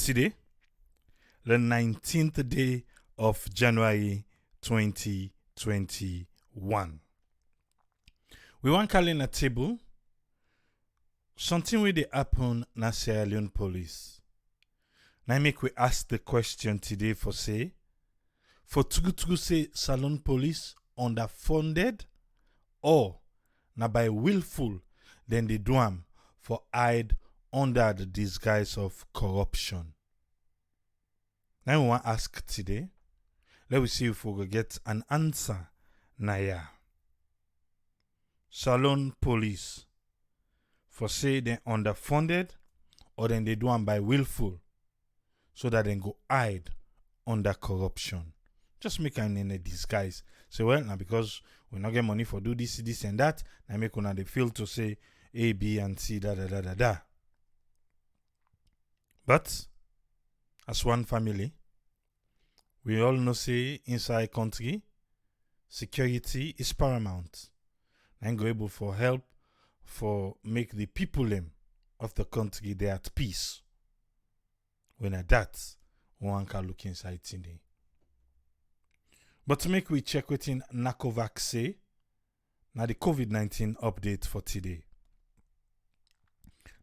today, the 19th day of January 2021. We want calling a table something with the happen na Sierra Leone police. Now make we ask the question today for say say Salon police underfunded or na by willful then they do am for hide under the disguise of corruption. Now we want to ask today. Let me see if we will get an answer. Naya. Salon police for say they underfunded or then they do am by willful so that they go hide under corruption. Just make am in a disguise. Say, well, now because we not get money for do this and that, now make una they feel to say A, B, and C, da. But as one family, we all know say inside country, security is paramount. And go able for help for make the people them of the country they at peace. When at that, one can look inside today. But to make we check within NACOVAC say, now the COVID-19 update for today.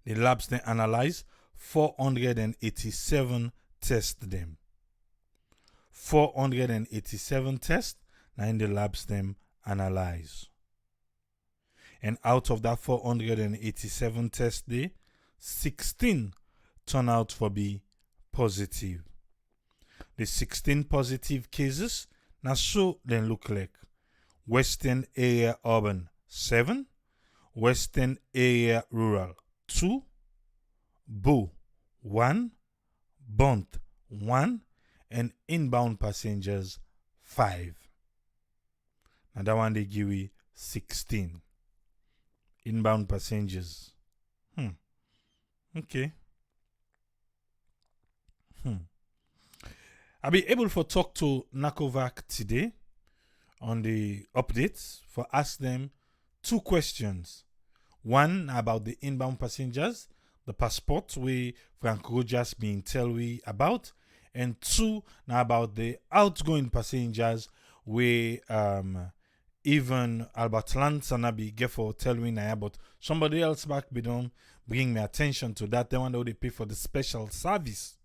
The labs then analyze 487 tests them. 487 tests, now in the labs them analyze. And out of that 487 tests day, 16 turn out for be positive. The 16 positive cases, now so then look like Western Area Urban 7, Western Area Rural 2, Bo 1, Bunt 1, and inbound passengers 5. Now that one they give you 16. Inbound passengers. Okay. I'll be able to talk to NACOVAC today on the updates for ask them 2 questions. One about the inbound passengers, the passport we Frank Rogers been tell we about, and 2 now about the outgoing passengers we even Albert Lansana be get for tell me now, but somebody else back be don't bring me attention to that. They want to pay for the special service.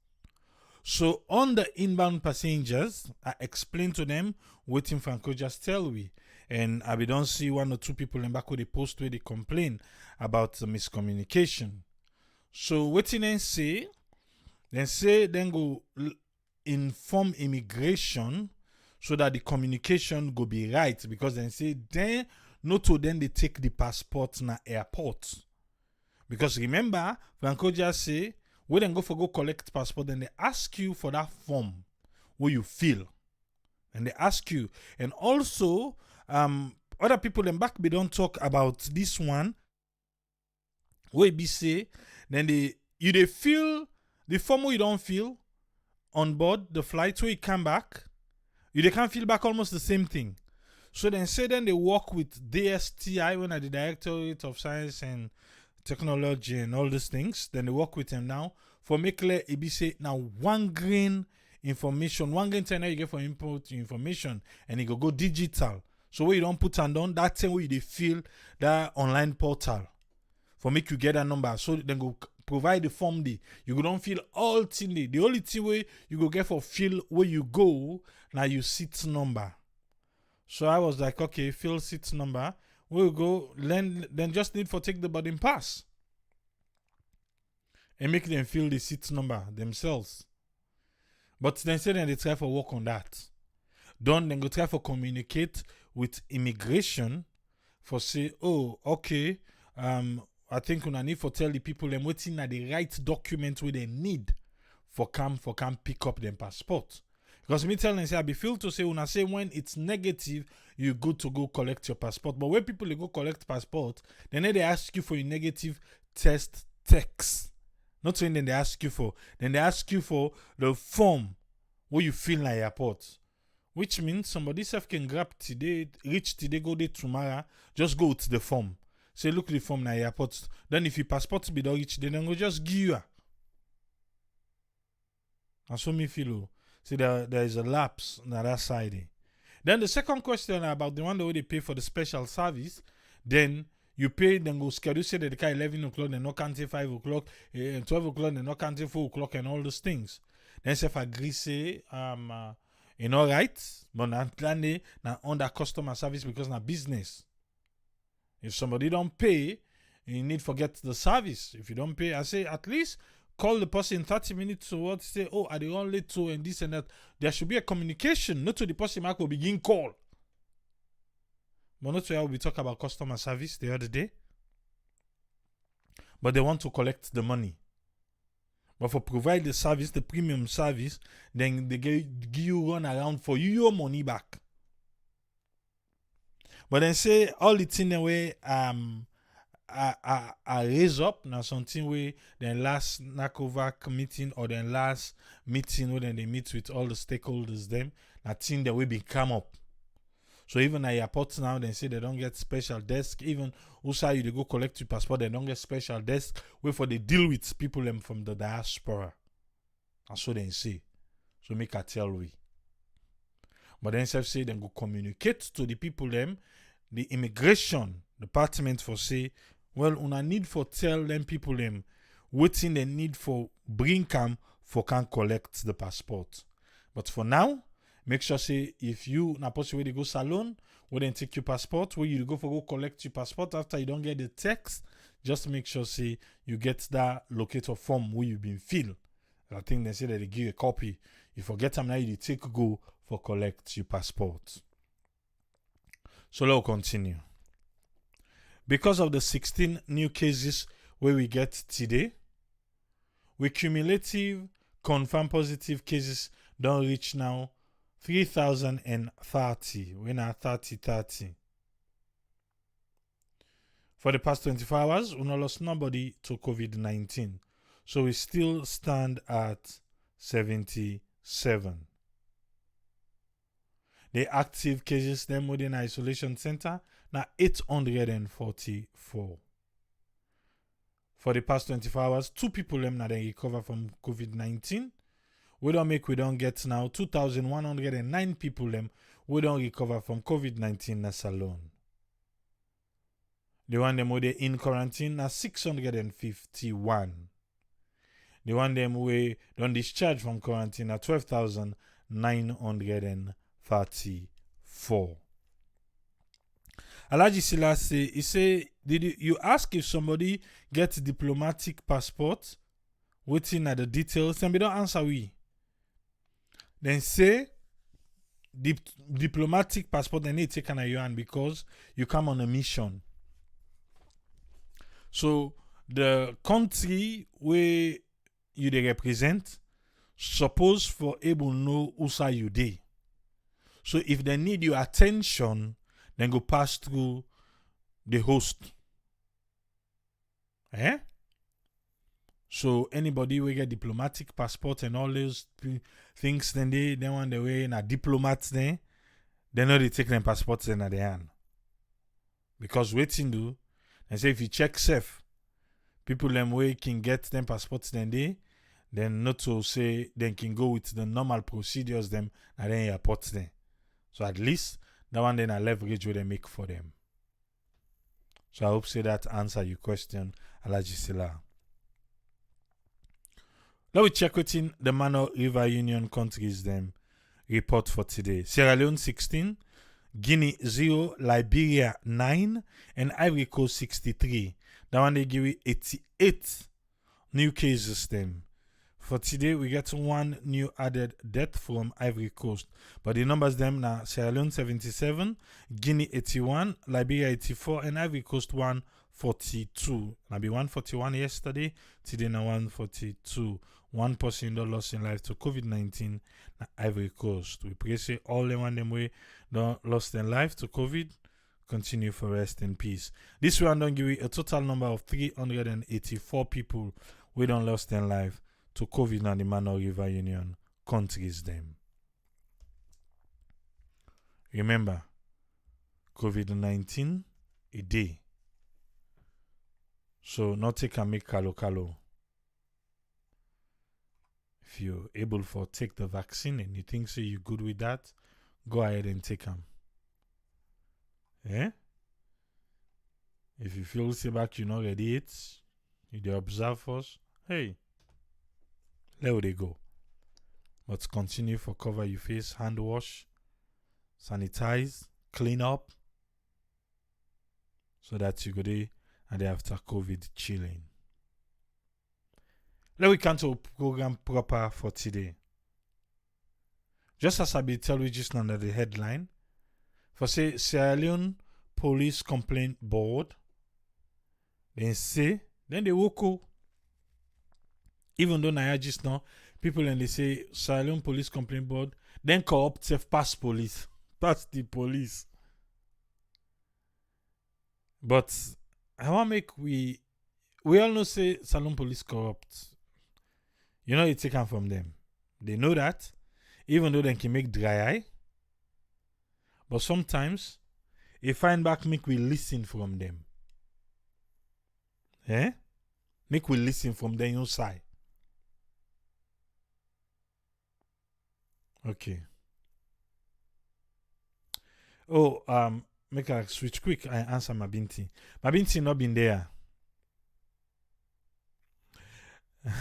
So on the inbound passengers, I explain to them waiting Franco just tell we. And I don't see 1 or 2 people in back with the post where they complain about the miscommunication. So waiting and say then go inform immigration so that the communication go be right, because then say then not to then they take the passport na airport. Because remember, Franco just say when then go collect passport, then they ask you for that form where you fill. And they ask you. And also, other people in back, they don't talk about this one. Where be say, then they fill the form where you don't fill on board the flight where you come back. They can't fill back almost the same thing. So then they work with DSTI, when at the Directorate of Science and Technology and all these things. Then they work with them now for make clear it be say now 1 grain information, 1 grain channel you get for input information, and it go digital. So where you don't put and down that thing where they fill that online portal for make you get a number. So then go provide the form day. You don't fill all thing day. The only thing way you go get for fill where you go now you seat number. So I was like, okay, fill seat number. We'll go, then just need for take the boarding pass. And make them fill the seat number themselves. But then say then they try for work on that. Then go try for communicate with immigration for say, oh, okay, I think we need for tell the people them waiting at the right document where they need for come pick up them passport. Because me tell them say I be feel to say when I say when it's negative, you good to go collect your passport. But when people they go collect passport, then they ask you for your negative test text. Not saying then they ask you for. Then they ask you for the form where you fill in the airport. Which means somebody self can grab today, reach today, go there tomorrow, just go to the form. Say look the form in the airport. Then if your passport be don't reach, then go just give you. And so me feel, see there is a lapse on that side. Then the second question about the one that they pay for the special service, then you pay, then go schedule, say that they can 11 o'clock, then no can't say 5 o'clock, 12 o'clock, then no can't say 4 o'clock, and all those things. Then say if I agree, say, you know, right, but not under customer service because na business. If somebody don't pay, you need to forget the service. If you don't pay, I say at least call the person 30 minutes to what say, oh, are they all late to and this and that. There should be a communication, not to the person Mark will begin call. But not to how we talk about customer service the other day. But they want to collect the money. But for provide the service, the premium service, then they give you run around for you your money back. But then say all the thing away I raise up now something where then last NACOVAC meeting or then last meeting where then they meet with all the stakeholders them, that thing that will be come up. So even at airports now, they say they don't get special desk. Even also you they go collect your passport, they don't get special desk. Wait for they deal with people them from the diaspora. And so they say. So make a tell we. But then say they go communicate to the people them, the immigration department for say, well, una need for tell them people them waiting they need for bring come for can collect the passport. But for now, make sure say if you na possible to go salon, where then take your passport, where you go collect your passport after you don't get the text, just make sure say you get that locator form where you've been filled. I think they say that they give you a copy. You forget them now you take go for collect your passport. So let's continue. Because of the 16 new cases where we get today, we cumulative confirmed positive cases don't reach now 3,030. We're now 30. For the past 24 hours, we not lost nobody to COVID-19. So we still stand at 77. The active cases them within isolation center now 844. For the past 24 hours, 2 people them now they recover from COVID-19. We don't get now 2,109 people them we don't recover from COVID-19 as alone. The one them who they in quarantine are 651. The one them we don't discharge from quarantine are 12,934. Alaji Selassie, he say, you ask if somebody gets diplomatic passport, waiting at the details, and we don't answer we. Then say, diplomatic passport, they need to take an yuan because you come on a mission. So, the country where you they represent, suppose for able know usa you dey. So, if they need your attention, then go pass through the host. So anybody will get diplomatic passport and all those things, then they want the way in a diplomats they know they take them passports in their hand. Because waiting do, and say if you check safe, people them way can get them passports then not to say they can go with the normal procedures them and then airport them. So at least that one then a leverage where they make for them. So I hope say that answer your question, Alaji Sila. Let we check within the Mano River Union countries them report for today. Sierra Leone 16, Guinea 0, Liberia 9, and Ivory Coast 63. That one they give you 88 new cases them. For today, we get 1 new added death from Ivory Coast. But the numbers them now Sierra Leone 77, Guinea 81, Liberia 84, and Ivory Coast 142. Maybe 141 yesterday, today now 142. 1 person lost in life to COVID-19 na Ivory Coast. We pray say all the one them way don't lost their life to COVID. Continue for rest in peace. This one don't give you a total number of 384 people we don't lost their life to COVID and the Mano River Union countries them. Remember, COVID-19 a day. So not take and make kalo. If you're able for take the vaccine and you think so you're good with that, go ahead and take them. Yeah? If you feel say back you're not ready it, you dey observe first, hey, let they go. But continue for cover your face, hand wash, sanitize, clean up, so that you go there and after COVID chilling. Let we come to program proper for today. Just as I be tell you just under the headline, for say Sierra Leone Police Complaint Board, then they woke up. Even though Naya just now, people and they say Sierra Leone Police Complaint Board, then co-opt self pass police. Pass the police. But I want make we all know say Sierra Leone police corrupt. You know, it's taken from them. They know that, even though they can make dry eye. But sometimes, a fine back make we listen from them. Eh? Make we listen from their own side. Okay. Oh, make a switch quick. I answer Mabinti. Mabinti not been there.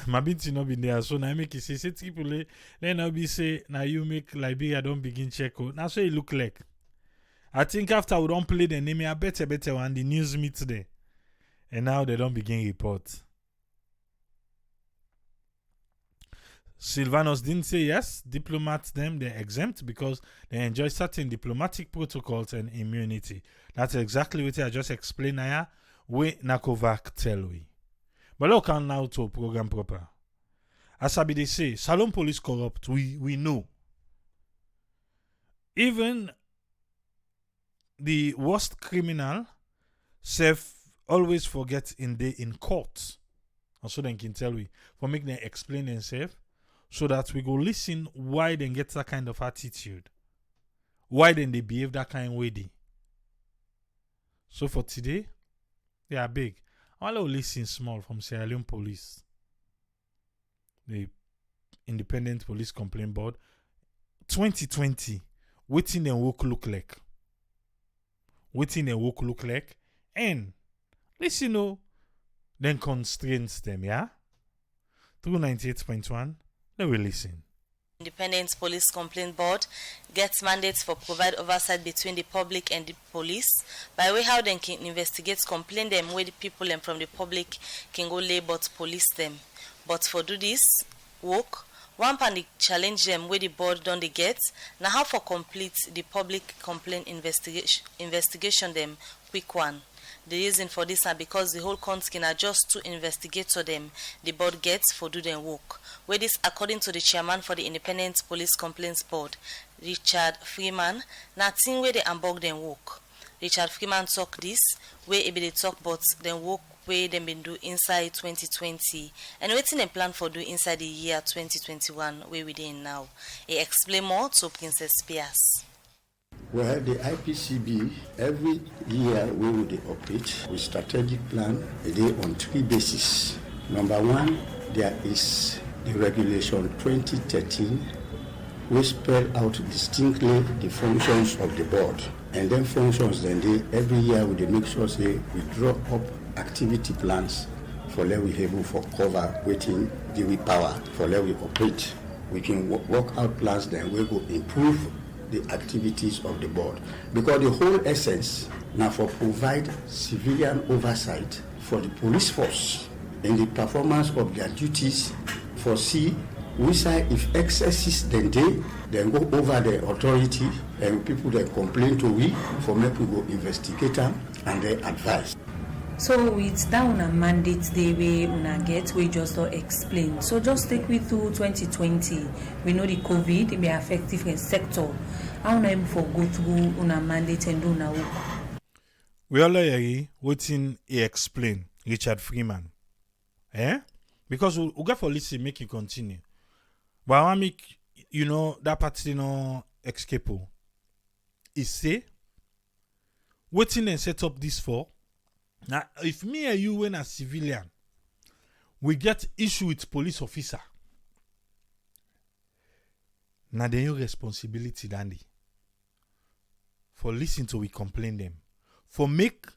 Mabinti not been there. So now I make it say people then now be say now you make Liberia don't begin check out. Now so it look like. I think after we don't play the name, I better one the news meet today. And now they don't begin report. Sylvanus didn't say yes. Diplomats them they're exempt because they enjoy certain diplomatic protocols and immunity. That's exactly what I just explained here. We Nakovac tell we. But look now to program proper. As I be they say, Salon police corrupt. We know. Even the worst criminal self always forget in court. And so they can tell we for make them explain themselves. So that we go listen why they get that kind of attitude. Why then they behave that kind of way. So for today, they are big. I will listen small from Sierra Leone Police. The Independent Police Complaint Board. 2020. Waiting and work look like. Waiting and work look like. And listen, then constraints them, yeah? Through 98.1. Let we listen. Independent Police Complaint Board gets mandates for provide oversight between the public and the police by way how they can investigate complain them where the people and from the public can go lay but police them. But for do this work, one panic challenge them where the board don't they get now how for complete the public complaint investigation them quick one. The reason for this are because the whole country are just to investigate so them the board gets for do their work. Where this according to the chairman for the Independent Police Complaints Board, Richard Freeman, nothing where they unbog them work. Richard Freeman talk this where it be they talk about them work where they been do inside 2020 and waiting a plan for do inside the year 2021 where we in now. He explain more to Princess Pias. Well, the IPCB, every year we will operate with strategic plan on 3 bases. Number one, there is the regulation 2013, which spell out distinctly the functions of the board. And then functions, every year we make sure say we draw up activity plans for let we able for cover waiting the power for let we operate. We can work out plans, then we go improve the activities of the board, because the whole essence now for provide civilian oversight for the police force in the performance of their duties, for see which side if excesses then go over the authority and people that complain to we for make we go investigate them and they advise. So it's down a mandate they way una get we just don't explain. So just take me through 2020. We know the COVID it may affect different sector. How na for go through una mandate and do na work. We all agree waiting he explain Richard Freeman. Because we get for listen make you continue. But I want make that part escape. He say waiting and set up this for. Now, if me and you when a civilian, we get issue with police officer. na your responsibility, Dandy, for listen to we complain them, for make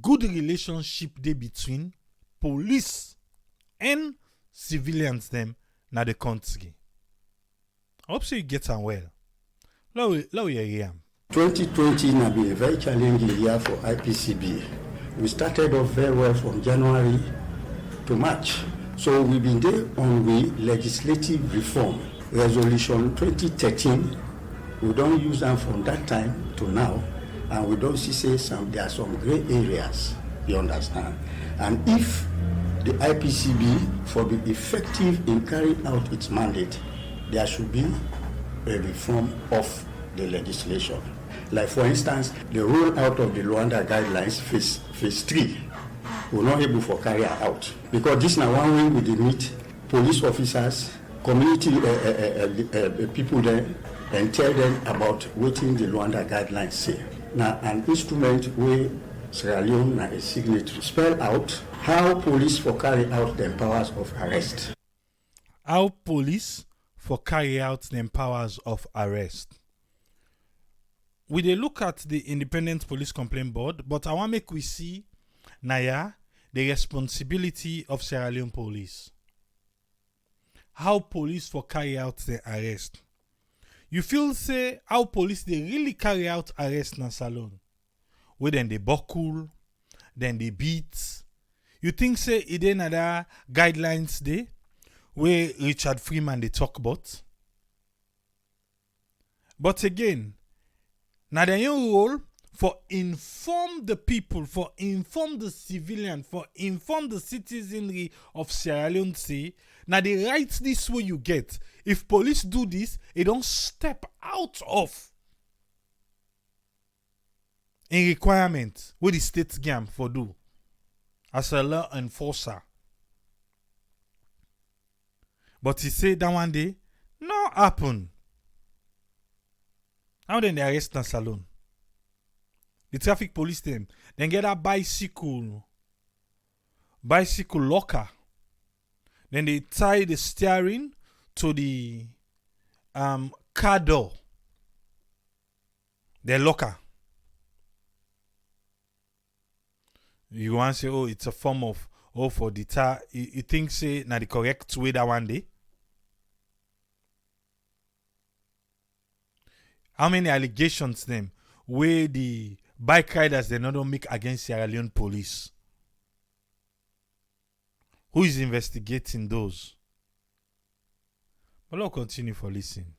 good relationship dey between police and civilians them na the country. I hope so you get on well. Now we hear am. 2020 has been a very challenging year for IPCB. We started off very well from January to March. So we've been there on the legislative reform. Resolution 2013, we don't use them from that time to now, and we don't see there are some gray areas, you understand. And if the IPCB, for be effective in carrying out its mandate, there should be a reform of the legislation. Like for instance, the rollout of the Luanda guidelines phase 3, we're not able to carry out. Because this now one way we did meet police officers, community people there, and tell them about what the Luanda guidelines say. Now an instrument where Sierra Leone na a signatory spell out how police for carry out their powers of arrest. How police for carry out them powers of arrest. We dey look at the Independent Police Complaint Board, but I want make we see Naya the responsibility of Sierra Leone police. How police for carry out the arrest. You feel say how police they really carry out arrest na salon. Where then they buckle, then they beat. You think say it dey another guidelines day where Richard Freeman they talk about. But again, now the your role for inform the people, for inform the civilian, for inform the citizenry of Sierra Leone say, now the rights this way you get. If police do this, it don't step out of a requirement what the state gam for do as a law enforcer. But he said that one day, no happen. How then they arrest in salon? The traffic police them then get a bicycle locker. Then they tie the steering to the car door. The locker. You want to say, oh, it's a form of for the tar. You think say na the correct way that one day? How many allegations them where the bike riders they not make against Sierra Leone police? Who is investigating those? But I'll continue for listening.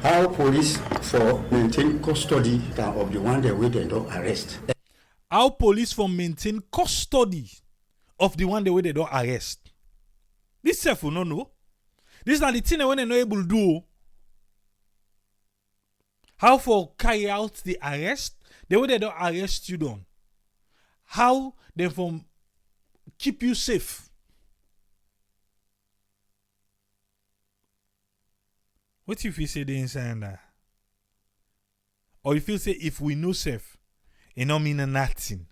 How police for maintain custody of the one they don't arrest. How police for maintain custody of the one they don't arrest. This self will not know. This is not the thing when they not able to do. How for carry out the arrest, the way they don't arrest you done. How they from keep you safe. What if you say the inside that? Or if you say if we know safe, it don't mean nothing.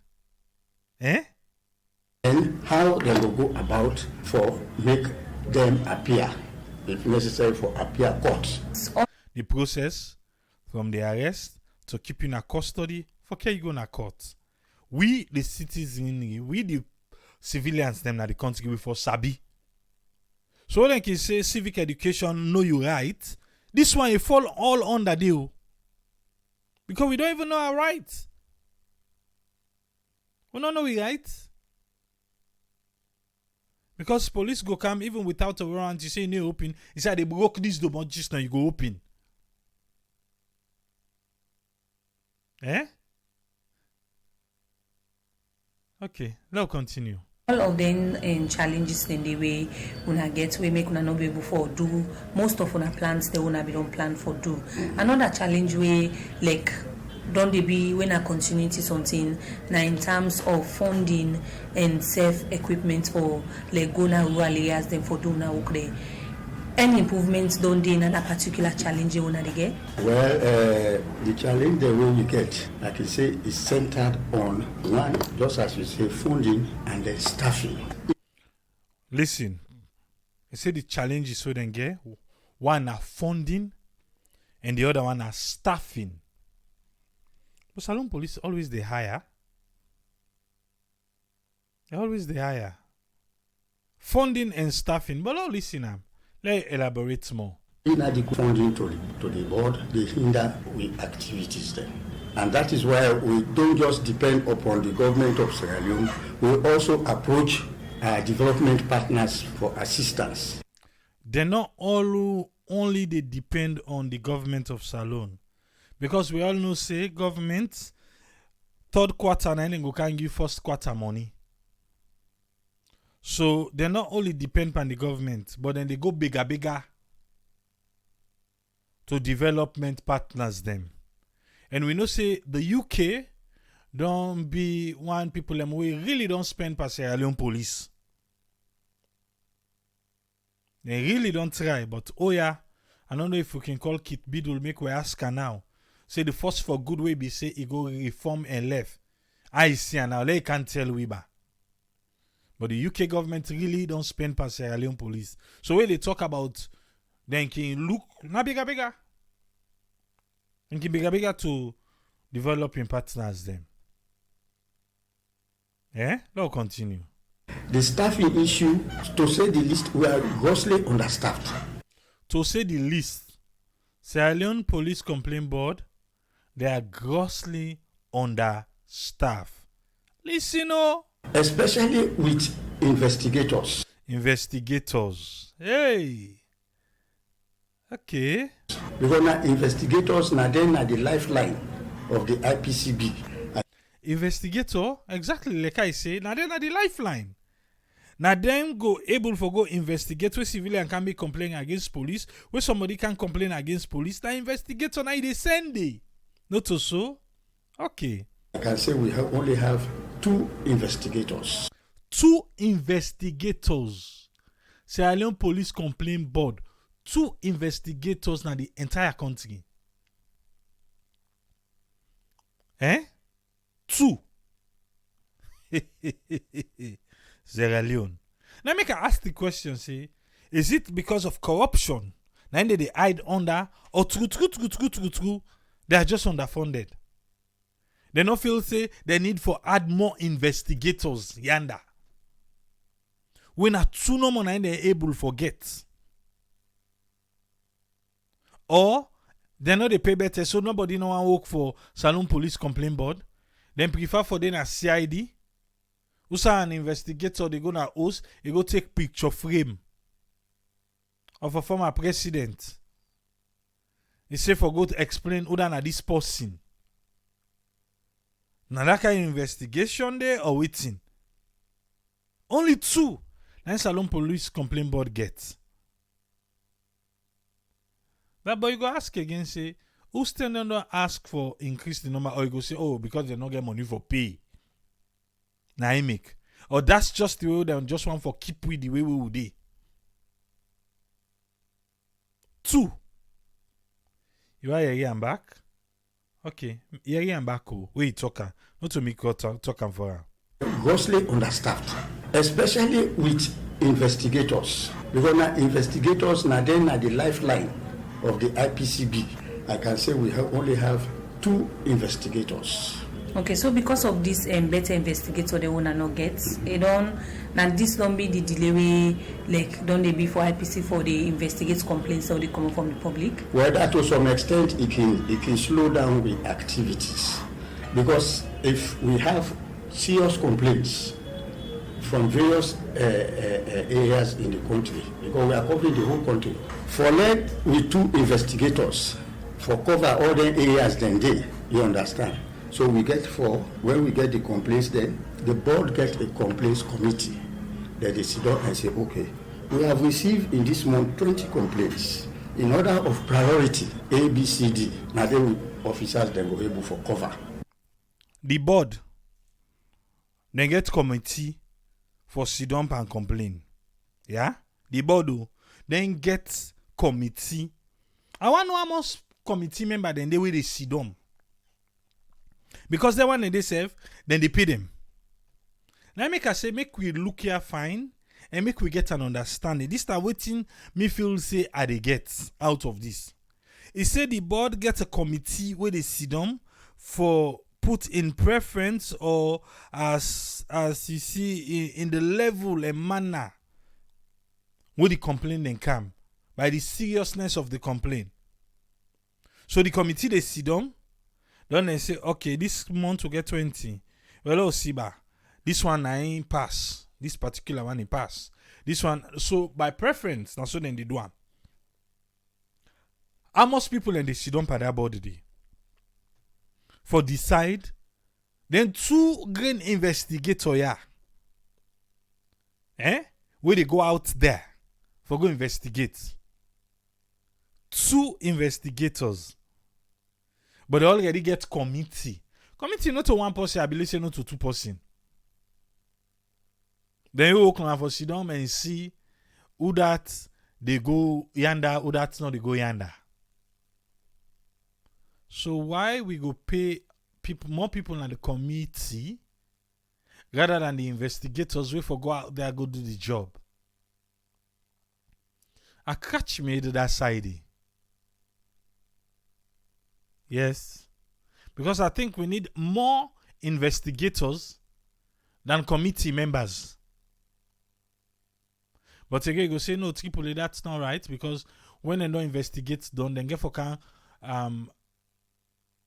Eh? And how they will go about for make them appear, if necessary for appear court. The process from the arrest to keeping a custody for care you go na court. We the citizenry, we the civilians them na the country we for sabi. So then can say civic education know you right. This one it fall all under deal. Because we don't even know our rights. We don't know we rights. Because police go come even without a warrant, you say no open. He said they broke this door, but just now you go open. Eh? Okay, now continue. All of them challenges in the way una get we make una no be able for do most of una plans they una be don't plan for do. Another challenge way like don't they be when I continue to something now in terms of funding and safe equipment for like go na rural areas them for do na work there. Any improvements don't they in that particular challenge you wanna get? Well, the challenge the way we get, like you say, is centered on one, just as you say, funding and then staffing. Listen, I say the challenge is so then get one are funding and the other one are staffing. But Salone police always they hire. They always they hire. Funding and staffing. But now listen, let's elaborate more. Inadequate funding to the board, they hinder with activities then. And that is why we don't just depend upon the government of Sierra Leone, we also approach our development partners for assistance. They're not only they depend on the government of Salone. Because we all know, say, government, third quarter, and then go can give first quarter money. So they not only depend on the government, but then they go bigger to development partners them. And we know, say, the UK don't be one people them we really don't spend per Sierra Leone police. They really don't try, but oh yeah, I don't know if we can call Kit Bidul make we ask her now. Say the first for good way be say he go reform and left. I see now they can't tell we ba. But the UK government really don't spend per Sierra Leone police. So when they talk about then can look na bigger. And can bigger to developing partners them. Let's continue. The staffing issue, to say the least, we are grossly understaffed. To say the least, Sierra Leone Police Complaint Board, they are grossly understaffed. Listen, Especially with investigators. Investigators. Hey. Okay. Because now investigators now then are the lifeline of the IPCB. Investigator, exactly like I say, now then are the lifeline. Now them go able for go investigate where civilian can be complaining against police, where somebody can complain against police. Now investigator now they send it. Not so. Okay. I can say we only have 2 investigators. 2 investigators. Sierra Leone Police Complaint Board. 2 investigators na the entire country. 2. Sierra Leone. Now make I ask the question, say, is it because of corruption? Now they hide under, or true, they are just underfunded. They don't feel say they need for add more investigators yonder. When a 2 no more they're able to forget. Or they know they pay better, so nobody no one work for Salone Police Complaint Board. Then prefer for them a CID. Usa an investigator they go na host, they go take picture frame of a former president. They say for go to explain who than this person. Now that kind of investigation there or waiting. Only 2. Then Salone Police Complaint Board gets. That boy you go ask again, say, who still don't ask for increase the number, or you go say, oh, because they don't get money for pay. Now I make. Or that's just the way they just want for keep with the way we would be. 2. You are here and back? Okay. Here and back. Oh. Wait, talker. Not to me talk for her. Grossly understaffed. Especially with investigators. Because now investigators now then are the lifeline of the IPCB. I can say we only have 2 investigators. Okay, so because of this better investigator they wanna not get, they don't now this don't be the delay way like don't they be for IPC for the investigate complaints or they come from the public? Well, that to some extent it can slow down the activities, because if we have serious complaints from various areas in the country, because we are covering the whole country, for let with 2 investigators for cover all the areas then they, you understand. So we get 4. When we get the complaints, then the board gets a complaints committee. Then they sit down and say, okay, we have received in this month 20 complaints. In order of priority, A, B, C, D. Now then officers then go able for cover. The board then get committee for sit down and complain. Yeah? The board then get committee. I want to know how much committee member then they will they sit down. Because they want they serve, then they pay them. Now make I say, make we look here fine and make we get an understanding. This is waiting me feel say I they get out of this. He said the board gets a committee where they sit down for put in preference or as you see in the level and manner where the complaint then come by the seriousness of the complaint. So the committee they sit down, then they say, okay, this month we get 20. Well, oh, Siba, this one I ain't pass. This particular one ain't pass. This one, so by preference, now so then they do one. How much people in the sit down by that body day? For decide, then 2 grain investigator where they go out there for go investigate. 2 investigators. But they already get committee. Committee not to 1 person, I believe not to 2 person. Then you come for sit down and see who that they go yonder, who that's not they go yonder. So why we go pay more people in the committee rather than the investigators we for go out there go do the job? I catch me to that side. Yes. Because I think we need more investigators than committee members. But again, you go say no, Tripoli, that's not right, because when they don't investigate done, then get for can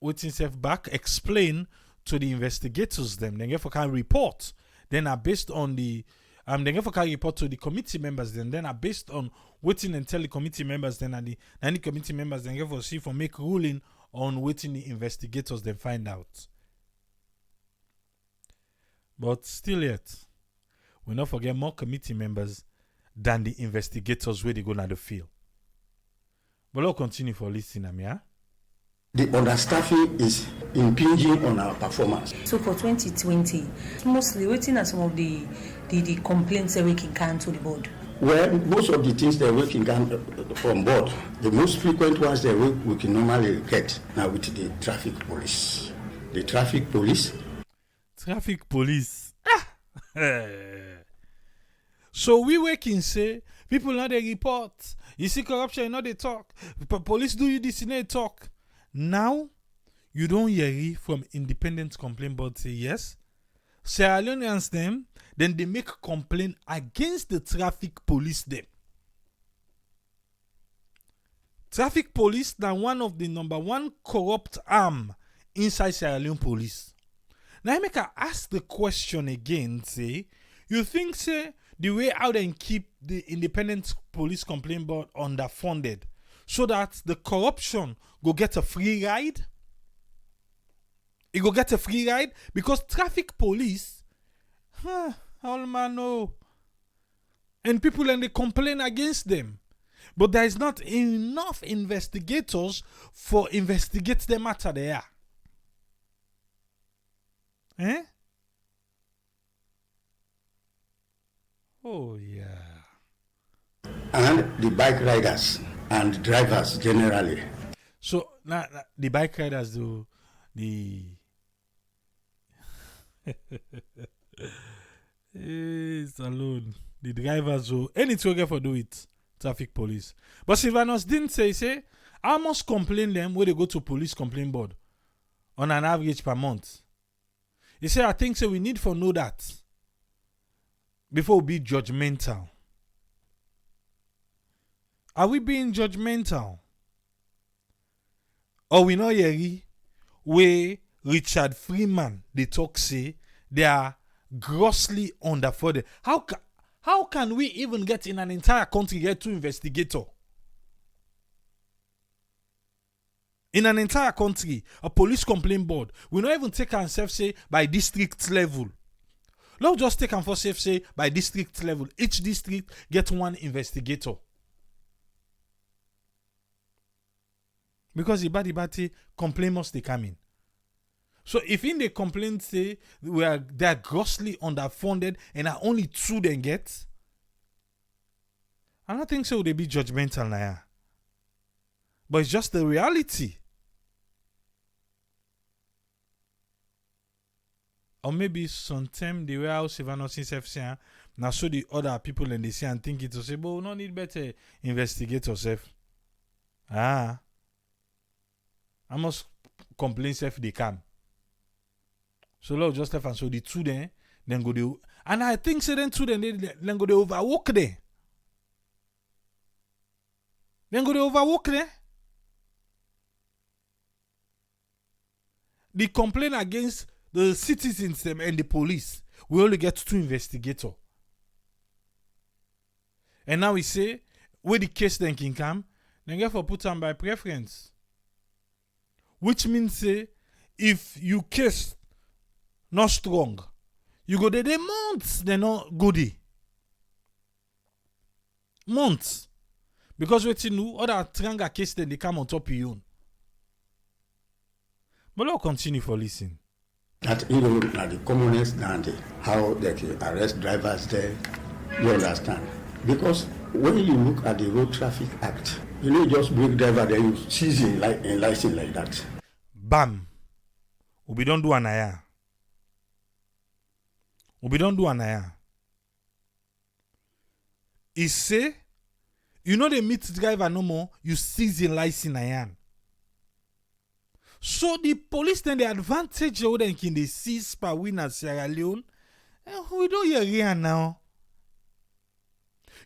wait himself back, explain to the investigators them, then get for can report. Then are based on the then get for can report to the committee members, then are based on waiting and tell the committee members, then and the committee members then get for see for make ruling on waiting the investigators then find out. But still yet, we not forget more committee members than the investigators where they go na the field. But let's continue for listening, yeah? The understaffing is impinging on our performance. So for 2020, mostly waiting at some of the complaints that we can come to the board. Well, most of the things that we can come from board, the most frequent ones that we can normally get now with the traffic police. The traffic police. Traffic police. So we can say, people know they report. You see corruption, you know they talk. Police do you this, you know they talk. Now, you don't hear from independent complaint board say yes. Sierra Leoneans them, then they make complaint against the traffic police them. Traffic police now one of the number 1 corrupt arm inside Sierra Leone police. Now I make her ask the question again, say, you think say the way how they keep the independent police complaint board underfunded so that the corruption go get a free ride? It go get a free ride because traffic police, all man know. And people and they complain against them. But there is not enough investigators for investigate the matter there. Eh? Oh, yeah. And the bike riders and drivers generally. So, now the bike riders do the... It's alone. The drivers do anything okay for do it. Traffic police. But Sylvanus didn't say, I must complain them where they go to police complaint board on an average per month. He said, I think so we need to know that before we be judgmental. Are we being judgmental? Or we know Yeri where Richard Freeman they talk say they are grossly underfunded. How can we even get in an entire country get 2 investigators? In an entire country, a police complaint board, we not even take ourselves say by district level. Let's just take and for safe say by district level. Each district get 1 investigator. Because the body complaint must they come in. So if in the complaint say they are grossly underfunded and are only 2 they get, I don't think so they be judgmental now. But it's just the reality. Or maybe sometimes the way how Sylvanus himself say, now so the other people and they say and think it to say, but we don't need better investigate yourself. I must complain if they come. So Lord just left and so the two then go they, and I think so then two then go they overwork there. Then go they overwork there. The complaint against the citizens and the police, we only get 2 investigators. And now we say, where the case then can come, then get for put on by preference. Which means say, if you case not strong, you go there months, they not go there. Months. Because what you know, other stronger case then they come on top of you. But let's continue for listening. That even at the commonest and how they can arrest drivers there, you understand. Because when you look at the Road Traffic Act, you just break driver, then you seize in license like that. Bam. We don't do anaya. We don't do anaya. He say, you know they meet driver no more, you seize in license ayan. So the police then the advantage of them can they seize per win at Sierra Leone. And we don't hear here now.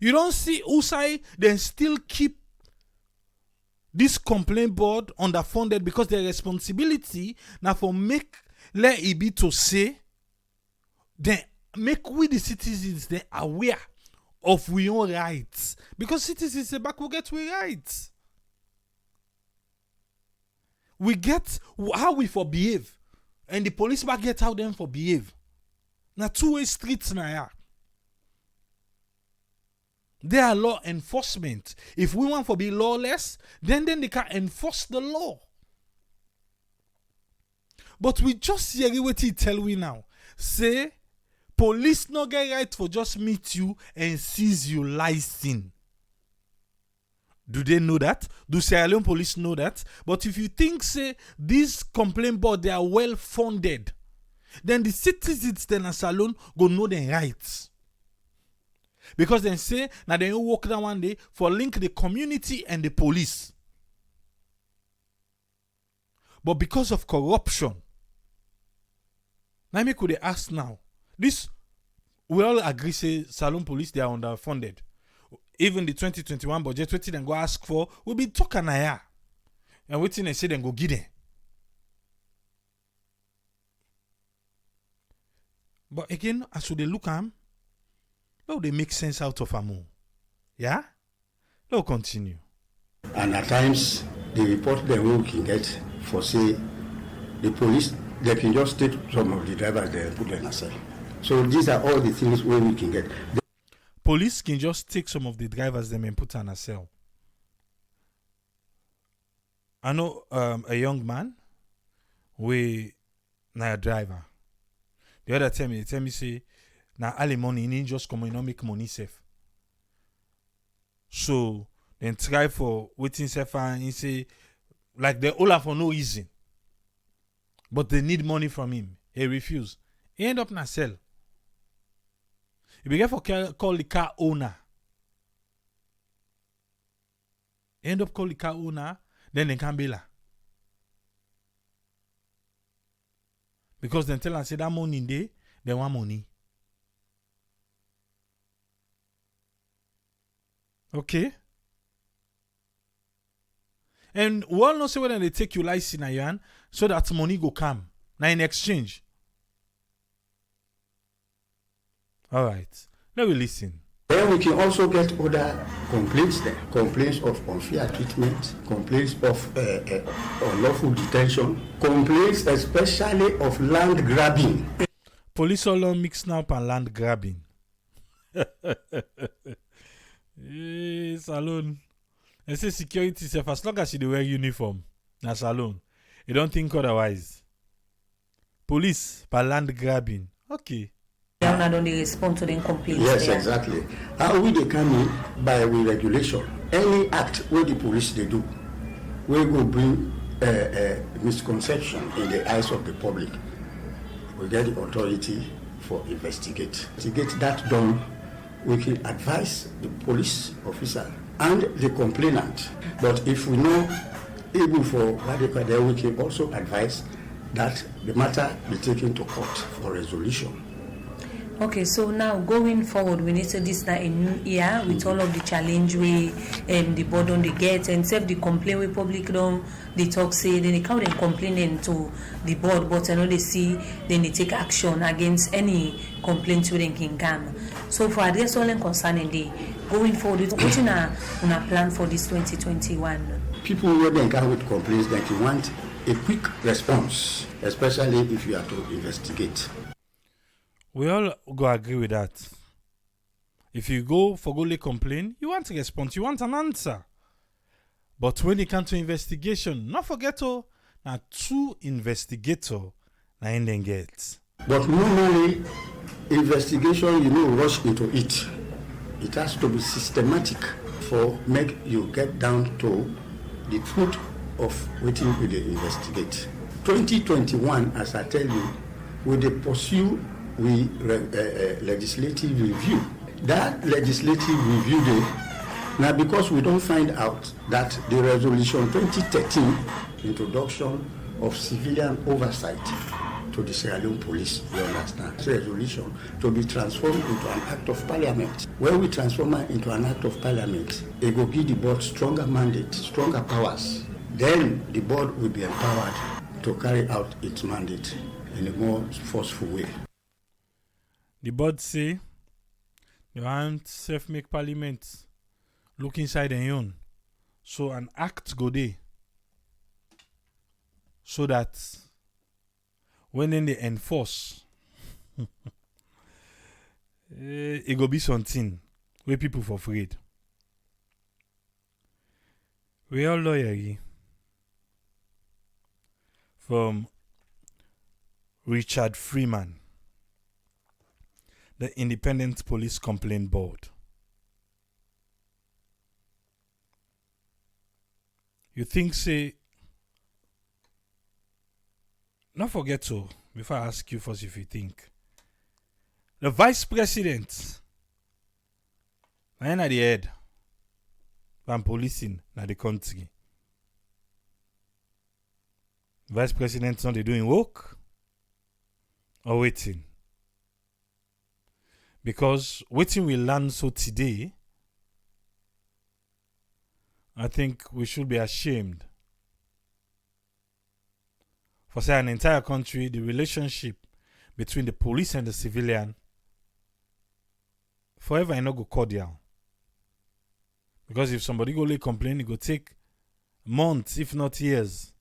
You don't see Usai then still keep this complaint board underfunded because their responsibility now for let it be to say then make we the citizens then aware of we own rights. Because citizens say back we get we rights. We get how we for behave. And the police back get how them for behave. Now 2-way streets now. They are law enforcement. If we want to be lawless, then they can enforce the law. But we just hear what he tell we now. Say, police no get right for just meet you and seize you license. Do they know that? Do Sierra Leone police know that? But if you think, say, this complaint board, they are well funded, then the citizens then as alone go know their rights. Because they say, now they work down one day for link the community and the police. But because of corruption, now me could they ask now, this, we all agree, say, Salon police, they are underfunded. Even the 2021 budget, what they go ask for, will be talking here. And what they say, then go get it. But again, as they look at them, well, they make sense out of them. Yeah? They'll continue. And at times, the report they will can get for, say, the police, they can just take some of the drivers there and put them in a cell. So these are all the things where we can get. Police can just take some of the drivers them and put them in a cell. I know a young man, we na a driver. The other time, he tell me say, na all money, he need just come and not make money safe. So then try for waiting safe and he say, like they all have for no reason. But they need money from him. He refuse. He end up in a cell. He began for call the car owner. He end up call the car owner, then they can't bail her. Because they tell her, say that money in there, they want money. Okay? And we all know say when they take you license in your hand, so that money go come. Now in exchange. Alright. Let me listen. Then we can also get other complaints there. Complaints of unfair treatment, complaints of unlawful detention, complaints especially of land grabbing. Police all on mix now and land grabbing. Salon. They say security self as long as you wear uniform. Na salon. You don't think otherwise. Police per land grabbing. Okay. They don't respond to them complaints. Yes, there. exactly. How will they come in? By regulation. Any act where the police they do, we will bring misconception in the eyes of the public. We get the authority for investigate. To get that done, we can advise the police officer and the complainant. But if we know even for what they call, we can also advise that the matter be taken to court for resolution. Okay, so now going forward, we need to this now a new year with all of the challenge we the board on the get and self the complaint we public don't they talk say then they come and complain to the board, but I know they see then they take action against any complaint we can come. So for address all concerning the going forward, what on a plan for this 2021? People who then come with complaints that you want a quick response, especially if you are to investigate. We all go agree with that. If you go for go complain, you want a response, you want an answer. But when it comes to investigation, not forget now two investigator na in then get. But normally, investigation, rush into it. It has to be systematic for make you get down to the truth of what you investigate. 2021, as I tell you, with the pursue legislative review. That legislative review day, now because we don't find out that the resolution 2013 introduction of civilian oversight to the Sierra Leone police, you understand, this resolution to be transformed into an act of parliament. When we transform it into an act of parliament, it will give the board stronger mandate, stronger powers. Then the board will be empowered to carry out its mandate in a more forceful way. The board say they want self-make parliament look inside their own. So an act go there. So that when then they enforce, it go be something where people for afraid. We all lawyer from Richard Freeman, the Independent Police Complaint Board. You think, say, not forget to, before I ask you first if you think, the Vice President, I at the head, I'm policing na the country. Vice President not they doing work or waiting? Because waiting will learn so today, I think we should be ashamed. For say an entire country, the relationship between the police and the civilian forever and not go cordial. Because if somebody go lay complain, it go take months, if not years.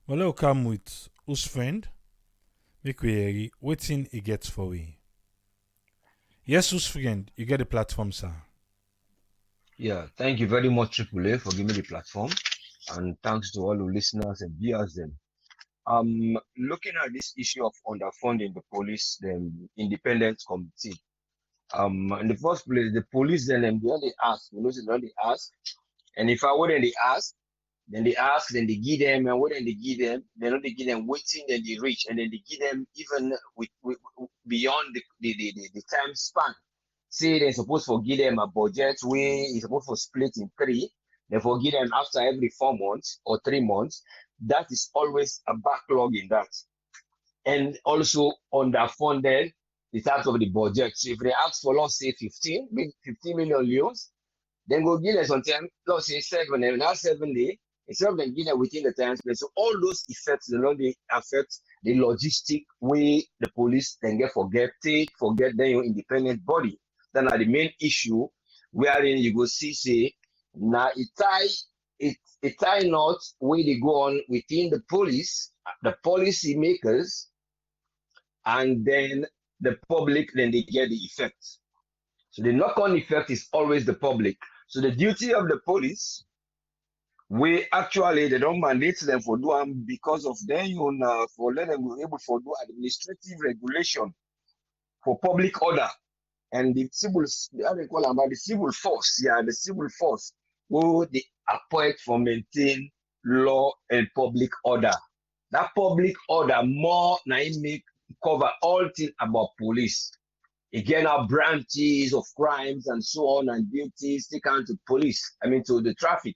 But let's come with whose friend, make we hear waiting he gets for we. Yes, whose friend, you get the platform, sir. Yeah, thank you very much, AAA, for giving me the platform. And thanks to all the listeners and viewers then. Looking at this issue of underfunding the police, the independent committee. In the first place, the police then they only ask, they only ask. And if I wouldn't they ask, then they ask, then they give them, and what then they give them, then they give them waiting, then they reach, and then they give them even with beyond the time span. Say they're supposed to give them a budget where it's supposed to split in 3. They forgive them after every 4 months or 3 months. That is always a backlog in that. And also underfunded in terms of the budget. So if they ask for, let's say, 15 million euros, then go give them something, let's say 7, and now 7 days, instead of them giving them within the time space. So all those effects, they affect the logistic way the police then forget their independent body. Then are the main issue wherein you go see, say, now it tie not where they go on within the police, the policy makers, and then the public, then they get the effect. So the knock-on effect is always the public. So the duty of the police, we actually they don't mandate them for do because of their own for let them be able to do administrative regulation for public order. And the civil, how they call them, the civil force, the civil force, who they appoint for maintain law and public order. That public order more now make cover all things about police. Again, our branches of crimes and so on and duties taken to police, to the traffic.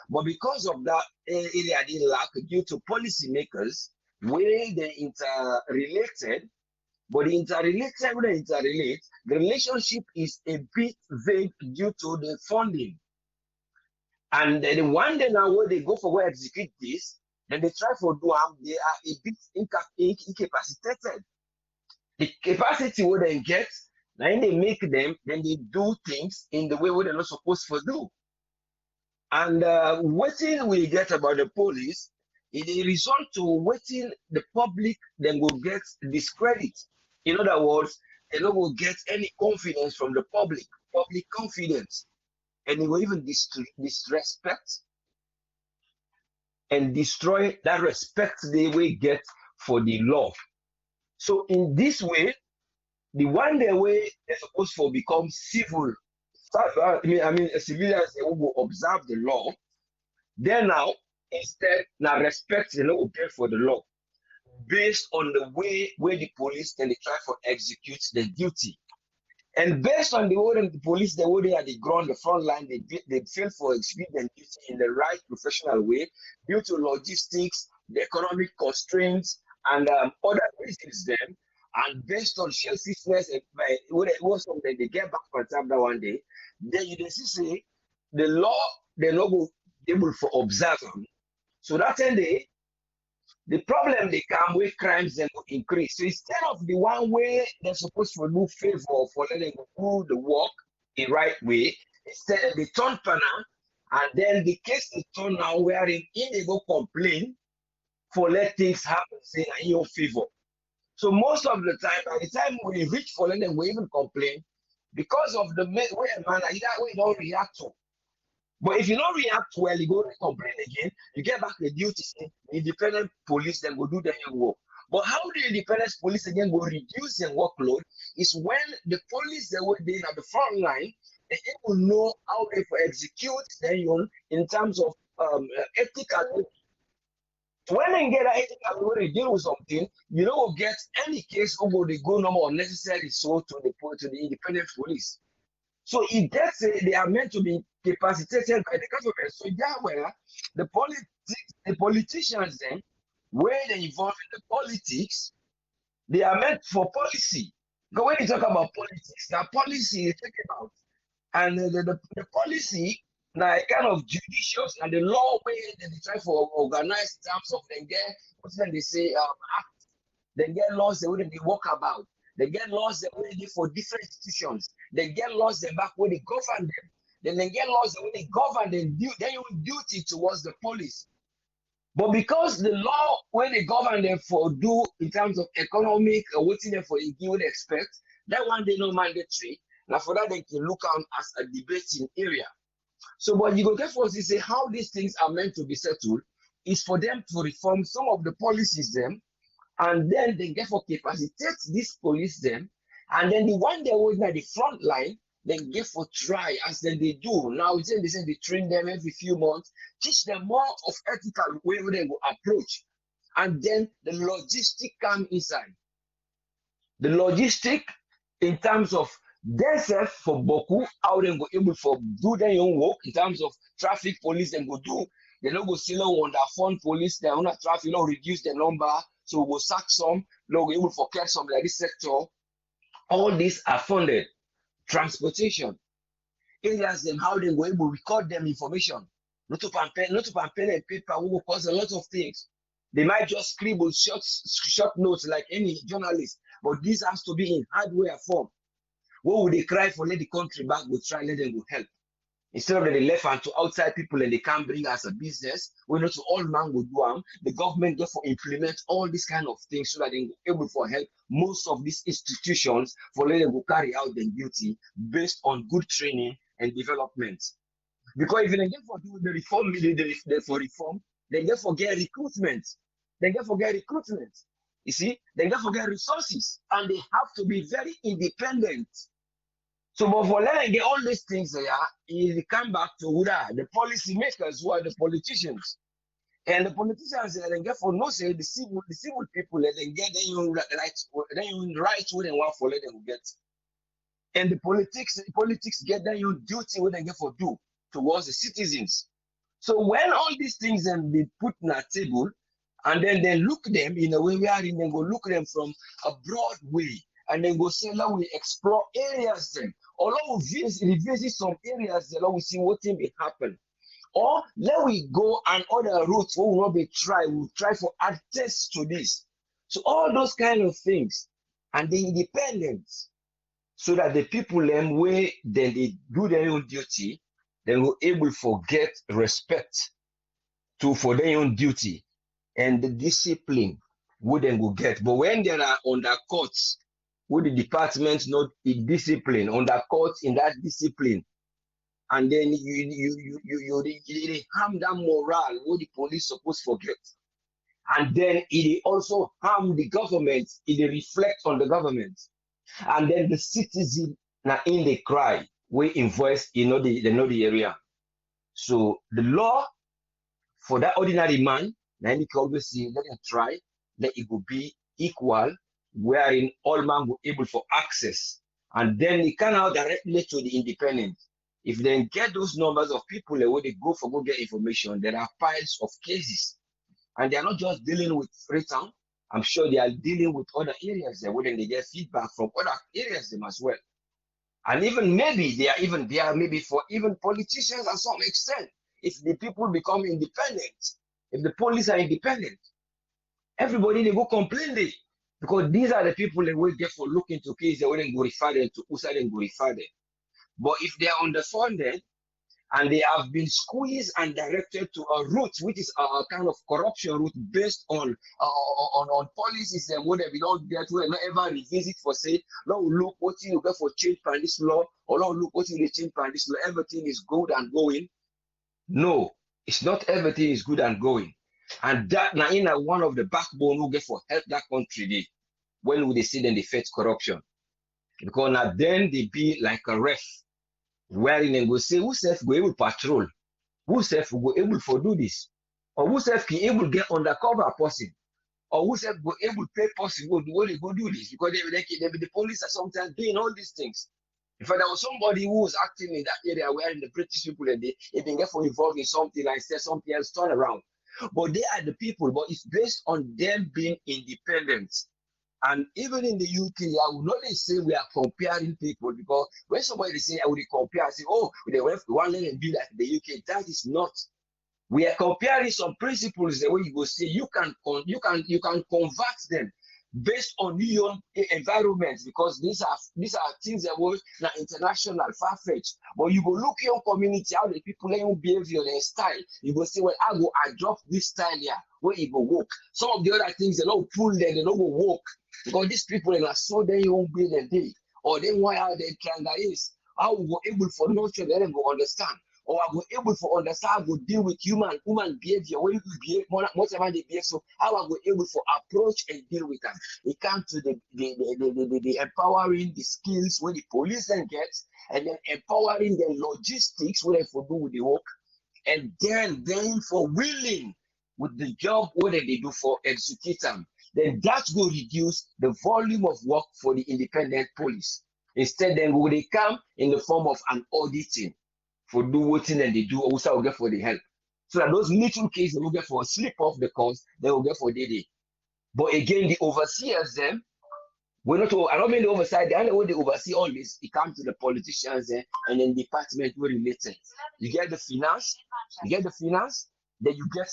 But because of that area they lack due to policymakers, where they interrelated, but the interrelated, when they interrelate, the relationship is a bit vague due to the funding. And then the one day now where they go for where execute this, then they try for do they are a bit incapacitated. The capacity where they get, then they make them, then they do things in the way where they're not supposed to do. And what we get about the police, it is result to waiting the public then will get discredit. In other words, they don't will get any confidence from the public confidence, and they will even disrespect and destroy that respect they will get for the law. So in this way, the one day way they're supposed to become civil. Civilians they will observe the law. Then now, instead, now respect the law get for the law, based on the way where the police then they try to execute their duty. And based on the way the police, the way they are the ground, the front line, they fail for execute their duty in the right professional way due to logistics, the economic constraints, and other reasons then. And based on selfishness, and was something they get back for that one day, then you just say the law, they're not able to observe them. So that's the problem they come with crimes then will increase. So instead of the one way they're supposed to do favor for letting them do the work the right way, instead they turn panel, and then the case they turn now wherein they go complain for let things happen, say in your favor. So most of the time, by the time we reach for them, we even complain because of the way a man either way don't react to. But if you don't react well, you go to complain again, you get back the duty, independent police then go do their work. But how the independent police again go reduce their workload is when the police that were there at the front line, they will know how they execute their own in terms of ethical. When they get an ethical way to deal with something, you don't get any case over they go no more unnecessary so to the independent police. So if that's they are meant to be capacitated by the government. So that where the politicians then, where they involve in the politics, they are meant for policy. Because when you talk about politics, now policy is talking about, and the policy now kind of judicious and the law way that they try for organize in terms of them get what's then they say act, they get laws the way they walk about. They get laws the way they for different institutions. They get laws the back where they govern them. Then they get laws the way they govern them. Then you duty towards the police. But because the law when they govern them for do in terms of economic waiting them for you would expect, that one they no mandatory. Now for that they can look on as a debating area. So what you go get for us is say how these things are meant to be settled is for them to reform some of the policies them. And then they get for capacitate this police them, and then the one they always at the front line, then get for try as then they do. Now they say they train them every few months, teach them more of ethical way where they will approach. And then the logistic come inside. The logistic in terms of themselves for Boku, how they go able for do their own work in terms of traffic police then go do. They don't go see on the phone police, they on traffic, reduce the number. So we will sack some, we will forget some like this sector. All these are funded. Transportation. Areas them how they were able to record them information. Not to pen and paper will cause a lot of things. They might just scribble short notes like any journalist, but this has to be in hardware form. What would they cry for? Let the country back, we'll try, let them go help. Instead of the left hand to outside people and they can't bring us a business, we know to all man will do them. The government therefore implement all these kind of things so that they are able to help most of these institutions for letting them go carry out their duty based on good training and development. Because if they get for do the reform, for reform, they get for get recruitment. They get for get recruitment. You see, they get for get resources, and they have to be very independent. So, but for letting get all these things there, it come back to who are the policy makers, who are the politicians. And the politicians they get for no say the civil people they get their own right where they want for let them get. And the politics get their own duty what they get for do towards the citizens. So when all these things then be put on a table, and then they look them in a way wherein they go look them from a broad way, and then go say, let we explore areas then, or let we revisit some areas then, let we see what thing will happen. Or let we go and other routes we will not be try, we'll try for access to this. So all those kind of things, and the independence, so that the people them way then they do their own duty, they will able to get respect for their own duty and the discipline would then go get. But when there are under courts, would the department not be discipline under courts in that discipline, and then you harm that morale what the police supposed to forget, and then it also harm the government, it reflect on the government, and then the citizen now in the cry we invoice the area. So the law for that ordinary man, now you can always see let them try that it will be equal, wherein all man will able for access, and then it can now directly to the independent. If they get those numbers of people where they go get information, there are piles of cases, and they are not just dealing with Freetown. I'm sure they are dealing with other areas there, where they get feedback from other areas them as well. And even maybe they are maybe for even politicians at some extent. If the people become independent, if the police are independent, everybody they go complain they, because these are the people that will get for look into cases they wouldn't go refer them to USAID and go refer them. But if they are underfunded and they have been squeezed and directed to a route which is a kind of corruption route based on policies and whatever we don't get to not ever revisit for say, no look what you get for change by this law, or no look what you change by this law, everything is good and going. No, it's not everything is good and going. And that now in one of the backbone who get for help that country they, when would they see them they face corruption? Because now then they be like a ref, wherein they go say who self go able patrol, who self go able for do this, or who self can able get undercover person, or who self go able pay person go do this, because the police are sometimes doing all these things. In fact, there was somebody who was acting in that area where the British people and they get for involved in something like said something else turn around. But they are the people, but it's based on them being independent. And even in the UK, I would not say we are comparing people, because when somebody say I would compare, I say, oh, they went one let them be like the UK. That is not. We are comparing some principles the way you go say you can convert them based on your own environment, because these are things that were now international, far-fetched. But you go look your community, how the people their behavior, their style. You go say, well, I adopt this style here, where you go work. Some of the other things they don't pull them, they don't go work. Because these people are so they won't be the day, or then why are they kind is. How we go able for nurture, let them go understand. Or I go able to understand how to deal with human behavior, when you behave, whatever they behave. So how I go able to approach and deal with them. It comes to the empowering the skills where the police then gets, and then empowering the logistics where they for do with the work, and then for willing with the job what they do for execute them. Then that will reduce the volume of work for the independent police. Instead, then will they come in the form of an auditing for do what thing and they do, also will get for the help. So that those little cases they will get for a slip off the course, they will get for day. But again, the overseers them, we're not. I don't mean the oversight. The only way they oversee all this, it comes to the politicians and then department were related. You get the finance, then you get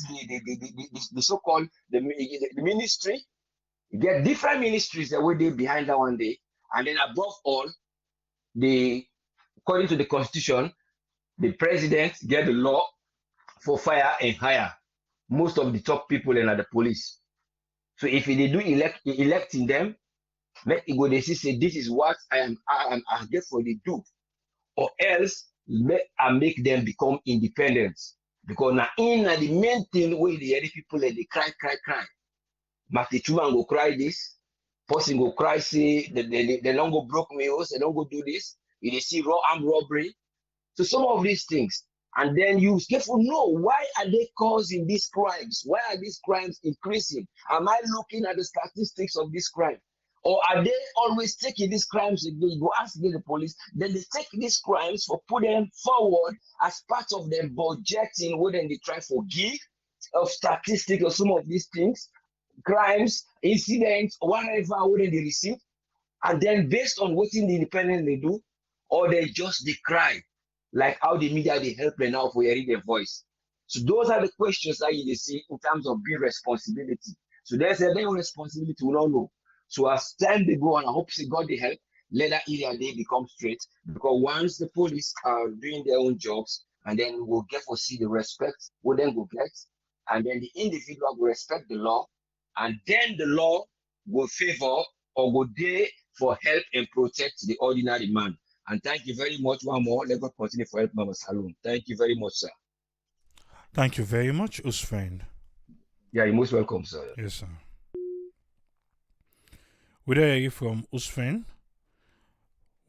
the so-called the ministry. You get different ministries that were there behind that one day, and then above all, according to the constitution, the president get the law for fire and hire most of the top people and the police. So if they do electing them, make it go they say this is what I get for they do, or else make them become independent. Because now in the main thing where the other people they cry. Matichuman go cry this, person go cry say they don't go broke meals, they don't go do this. You see armed robbery. So some of these things, and then you careful know why are they causing these crimes? Why are these crimes increasing? Am I looking at the statistics of this crime? Or are they always taking these crimes again? You go ask the police, then they take these crimes for put them forward as part of their budgeting, where then they try for give of statistics or some of these things, crimes, incidents, whatever, where they receive, and then based on what in the independent they do, or they just decry, like how the media they help them now for hearing their voice. So those are the questions that you see in terms of being responsibility. So there's a their responsibility we don't know. So as time they go on, I hope they got the help, let that area they become straight. Because once the police are doing their own jobs, and then we'll get to see the respect, we'll then go get, and then the individual will respect the law, and then the law will favor or will there for help and protect the ordinary man. And thank you very much. One more. Let God continue for help Mama Saloon. Thank you very much, sir. Thank you very much, Usfriend. Yeah, you're most welcome, sir. Yes, sir. We don't hear from Usfriend.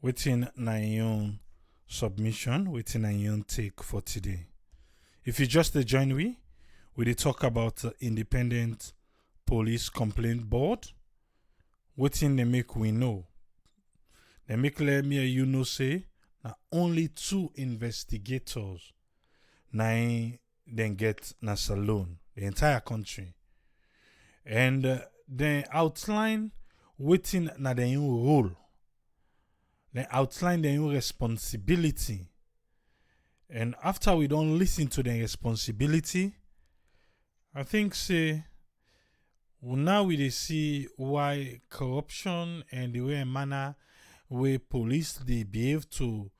Waiting na your submission, waiting na your take for today. If you just join we dey talk about independent police complaint board. Waiting they make we know. They make let me you know say na only 2 investigators na then get na salon the entire country, and they outline waiting na their own role. They outline their own responsibility, and after we don't listen to their responsibility, I think say now we dey see why corruption and the way manner where police they behave to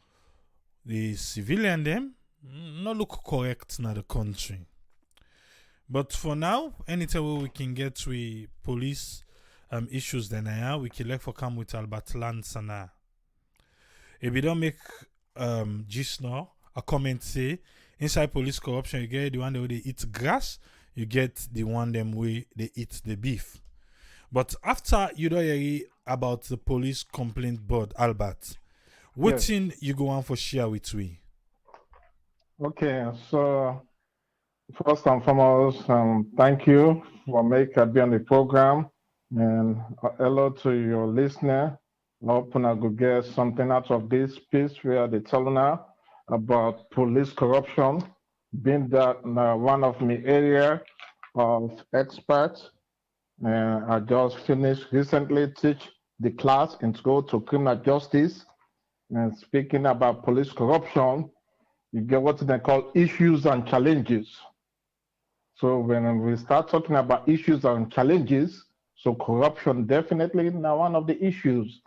the civilian them not look correct in the country. But for now, anytime we can get with police issues then we can like for come with Albert Lansana. If we don't make gist now, a comment say inside police corruption you get the one where they eat grass, you get the one them where they eat the beef. But after you don't hear about the police complaint board, Albert, what thing you go on for share with we? Okay, so first and foremost, thank you for making me on the program, and hello to your listener. I hope I could get something out of this piece where they tell now about police corruption, being that one of my area of experts. I just finished recently teach the class in school to criminal justice, and speaking about police corruption, you get what they call issues and challenges. So when we start talking about issues and challenges, so corruption definitely now one of the issues.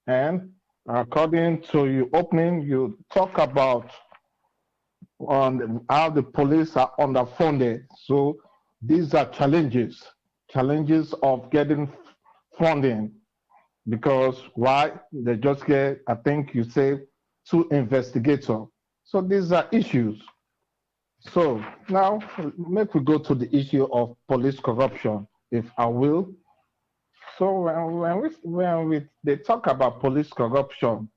And according to your opening, you talk about on how the police are underfunded. So these are challenges of getting funding, because why? They just get, I think you say, 2 investigators. So these are issues. So now make we go to the issue of police corruption, if I will. So when they talk about police corruption,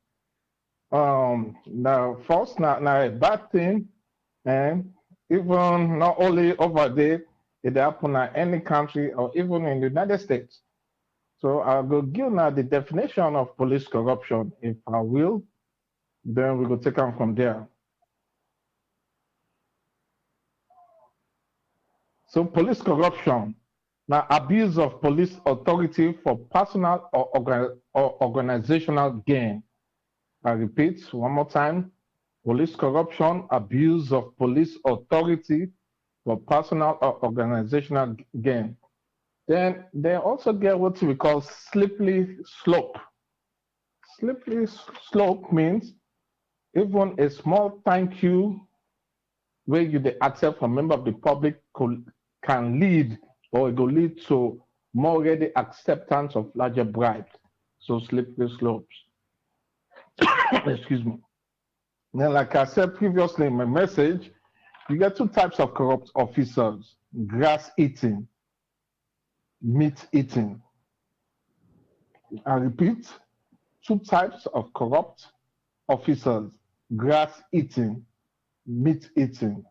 now first now a bad thing, and even not only over there, it happen in any country or even in the United States. So I'll go give now the definition of police corruption, if I will. Then we go take on from there. So police corruption, now abuse of police authority for personal or organizational gain. I repeat one more time, police corruption, abuse of police authority for personal or organizational gain. Then they also get what we call slippery slope. Slippery slope means even a small thank you where you accept from a member of the public can lead, or it will lead to more ready acceptance of larger bribes. So slippery slopes. Excuse me. Then, like I said previously in my message, you get 2 types of corrupt officers: grass eating, meat eating. I repeat, 2 types of corrupt officers: grass eating, meat eating.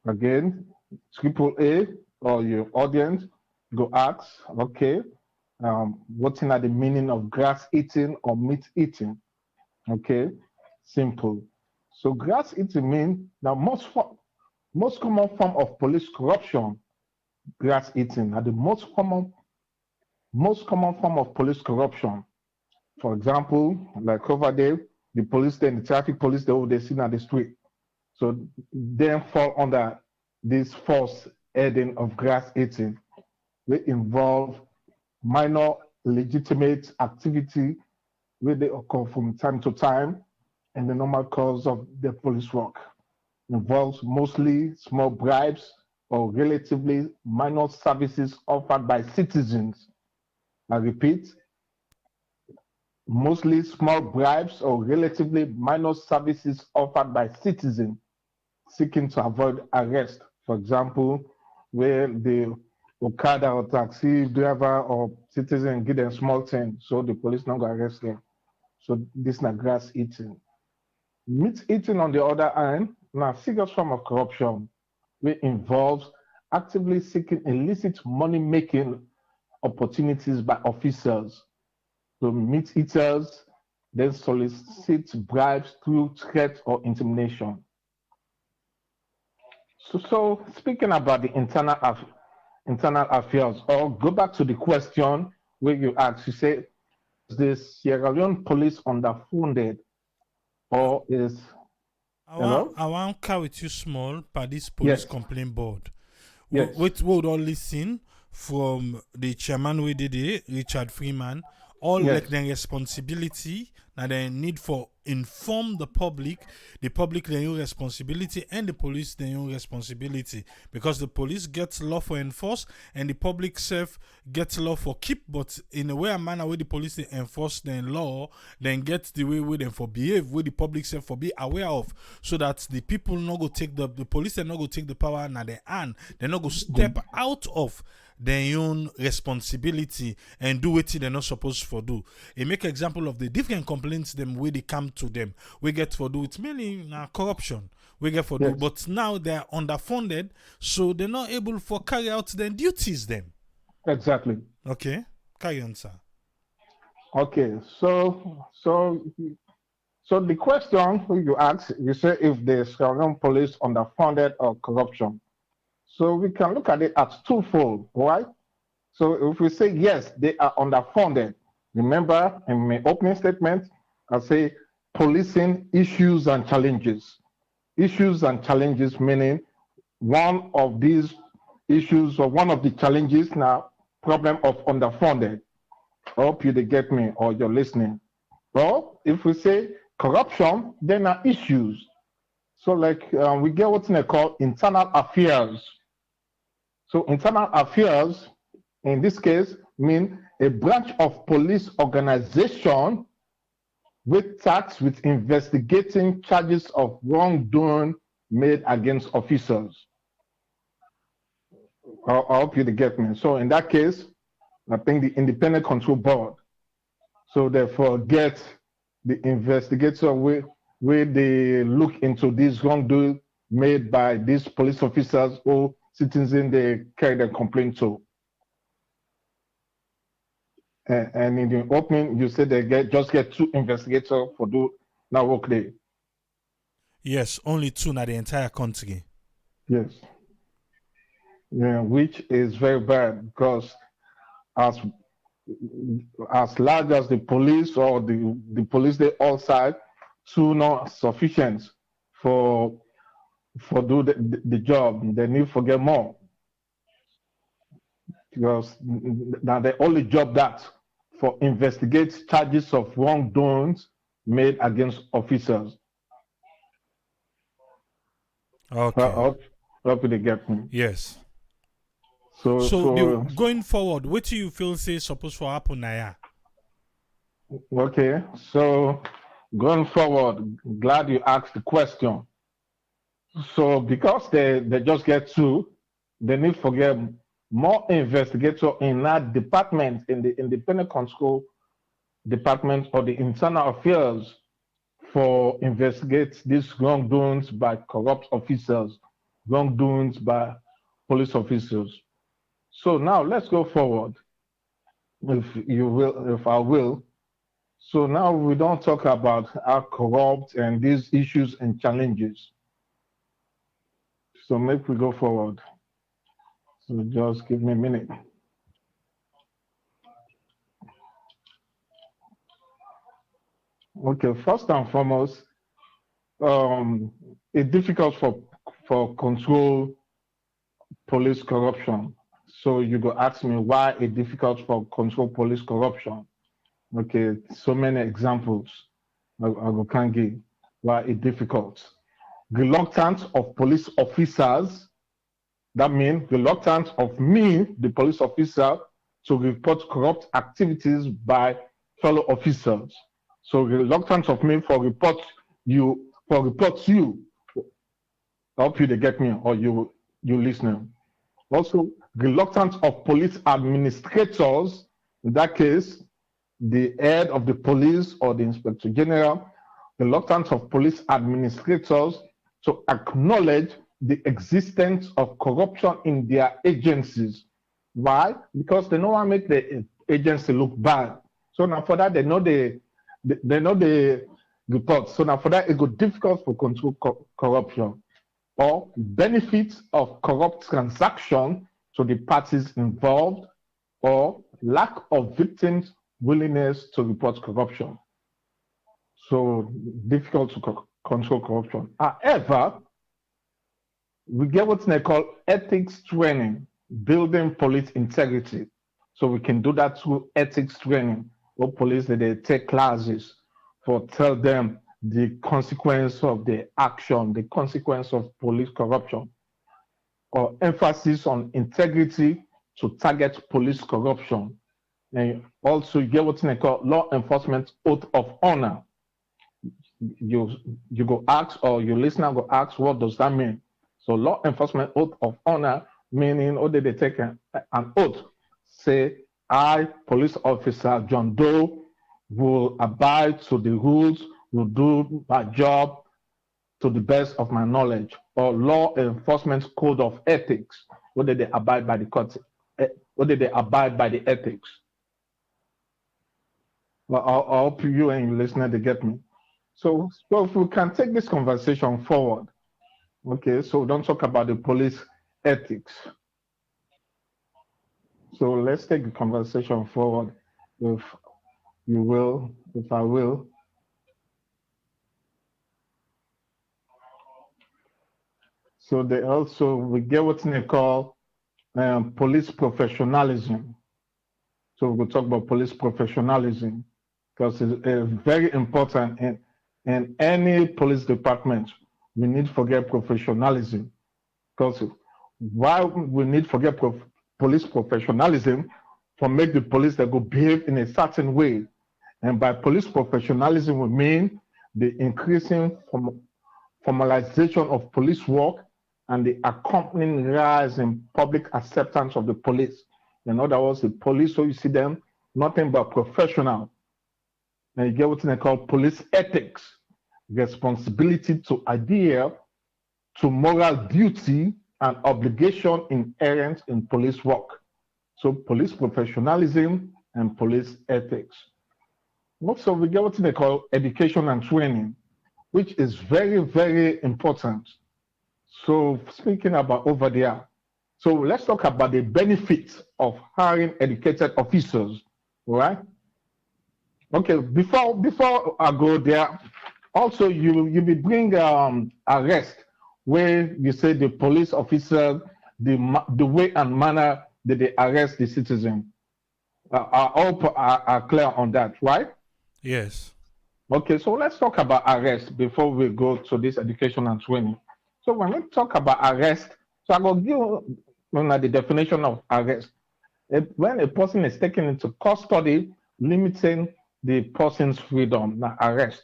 Again, AAA or your audience go ask, okay, What's at the meaning of grass eating or meat eating? Okay, simple. So grass eating means the most common form of police corruption. Grass eating are the most common form of police corruption. For example, like over there, the police, then the traffic police, they sit on the street. So then fall under this false heading of grass eating, which involve minor legitimate activity where they occur from time to time in the normal course of the police work. Involves mostly small bribes or relatively minor services offered by citizens. I repeat, mostly small bribes or relatively minor services offered by citizens seeking to avoid arrest. For example, where the Okada or taxi driver or citizen give them small thing, so the police not going to arrest them. So this is not grass eating. Meat eating, on the other hand, now serious form of corruption, which involves actively seeking illicit money-making opportunities by officers. So meat eaters then solicit bribes through threat or intimidation. So speaking about the internal affairs, or go back to the question where you asked, you say, is the Sierra Leone police underfunded or is, hello? I want to with you small by this police Yes. complaint board. Yes. We would all listen from the chairman we did it, Richard Freeman, all Yes. like their responsibility, now they need for inform the public their own responsibility, and the police their own responsibility, because the police gets law for enforce and the public self gets law for keep, but in a way a manner where the police they enforce their law, then get the way with them for behave where the public self for be aware of, so that the people not go take the police they not go take the power in their hand, they not go step out of their own responsibility and do what they're not supposed to do. A make example of the different complaints them where they come to them. We get for do it's mainly corruption. We get for do, Yes. but now they're underfunded, so they're not able for carry out their duties. Them. Exactly. Okay, carry on, sir. Okay. So the question you asked, you say if the Sierra Leone police underfunded or corruption. So we can look at it as twofold, right? So if we say yes, they are underfunded. Remember in my opening statement, I say policing issues and challenges. Issues and challenges meaning one of these issues or one of the challenges now problem of underfunded. I hope you get me or you're listening. Well, if we say corruption, then are issues. So like we get what's called internal affairs. So internal affairs, in this case, mean a branch of police organization with tasked with investigating charges of wrongdoing made against officers. I hope you get me. So in that case, I think the Independent Control Board. So therefore, get the investigator where they look into this wrongdoing made by these police officers or citizens they carry their complaint to. And in the opening, you said they just get 2 investigators for do now work day. Yes, only 2 in the entire country. Yes. Yeah, which is very bad because as large as the police or the police they all side, 2 not sufficient for do the job. They need to get more. Because now the only job that for investigate charges of wrongdoings made against officers. Okay. Hope you get me. Yes. So going forward, what do you feel say supposed to happen now? Okay, so going forward, glad you asked the question. So because they just get 2, they need to get more investigators in that department, in the Independent Control Department or the Internal Affairs for investigate these wrongdoings by corrupt officers, wrongdoings by police officers. So now let's go forward. if I will. So now we don't talk about how corrupt and these issues and challenges. So make we go forward. So just give me a minute. Okay, first and foremost, it's difficult for control police corruption. So you go ask me why it's difficult for control police corruption. Okay, so many examples I can give why it's difficult. Reluctance of police officers, that means reluctance of me, the police officer, to report corrupt activities by fellow officers. So reluctance of me for report you. I hope you they get me or you listening. Also, reluctance of police administrators, in that case, the head of the police or the inspector general, reluctance of police administrators to acknowledge the existence of corruption in their agencies. Why? Because they don't want to make the agency look bad. So now for that, they know the report. So now for that, it got difficult for control corruption or benefits of corrupt transaction to the parties involved or lack of victims' willingness to report corruption. So difficult to control corruption. However, we get what they call ethics training, building police integrity. So we can do that through ethics training. Or police they take classes for tell them the consequence of the action, the consequence of police corruption, or emphasis on integrity to target police corruption. And also you get what they call law enforcement oath of honor. You go ask, or your listener go ask, what does that mean? So law enforcement oath of honor, meaning or they take an oath, say, I, police officer John Doe, will abide to the rules, will do my job to the best of my knowledge, or law enforcement code of ethics, whether they abide by the code, whether they abide by the ethics. Well, I hope you and your listener they get me. So if we can take this conversation forward, okay, so don't talk about the police ethics. So let's take the conversation forward, if you will, if I will. So we get what they call police professionalism. So we'll talk about police professionalism because it's very important in any police department. We need to forget professionalism because why we need to forget police professionalism for make the police that go behave in a certain way. And by police professionalism, we mean the increasing formalization of police work and the accompanying rise in public acceptance of the police. In other words, the police, so you see them, nothing but professional. And you get what they call police ethics, responsibility to adhere to moral duty and obligation inherent in police work. So police professionalism and police ethics. Also, we get what they call education and training, which is very, very important. So speaking about over there, so let's talk about the benefits of hiring educated officers, all right? Okay, before I go there, also you will bring arrest where you say the police officer, the way and manner that they arrest the citizen. I hope are clear on that, right? Yes. Okay, so let's talk about arrest before we go to this education and training. So when we talk about arrest, so I will give you the definition of arrest. When a person is taken into custody, limiting the person's freedom, arrest.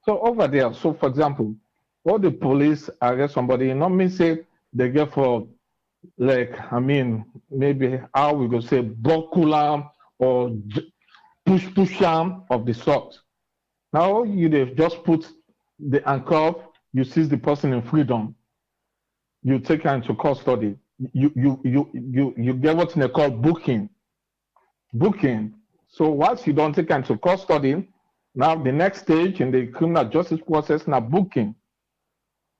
So over there, so for example, all the police arrest somebody, not mean say they get for maybe how we go say buckle or push of the sort. Now you just put the handcuff, you seize the person in freedom, you take her into custody, you get what they call booking. booking. So once you don't take into custody, now the next stage in the criminal justice process now booking.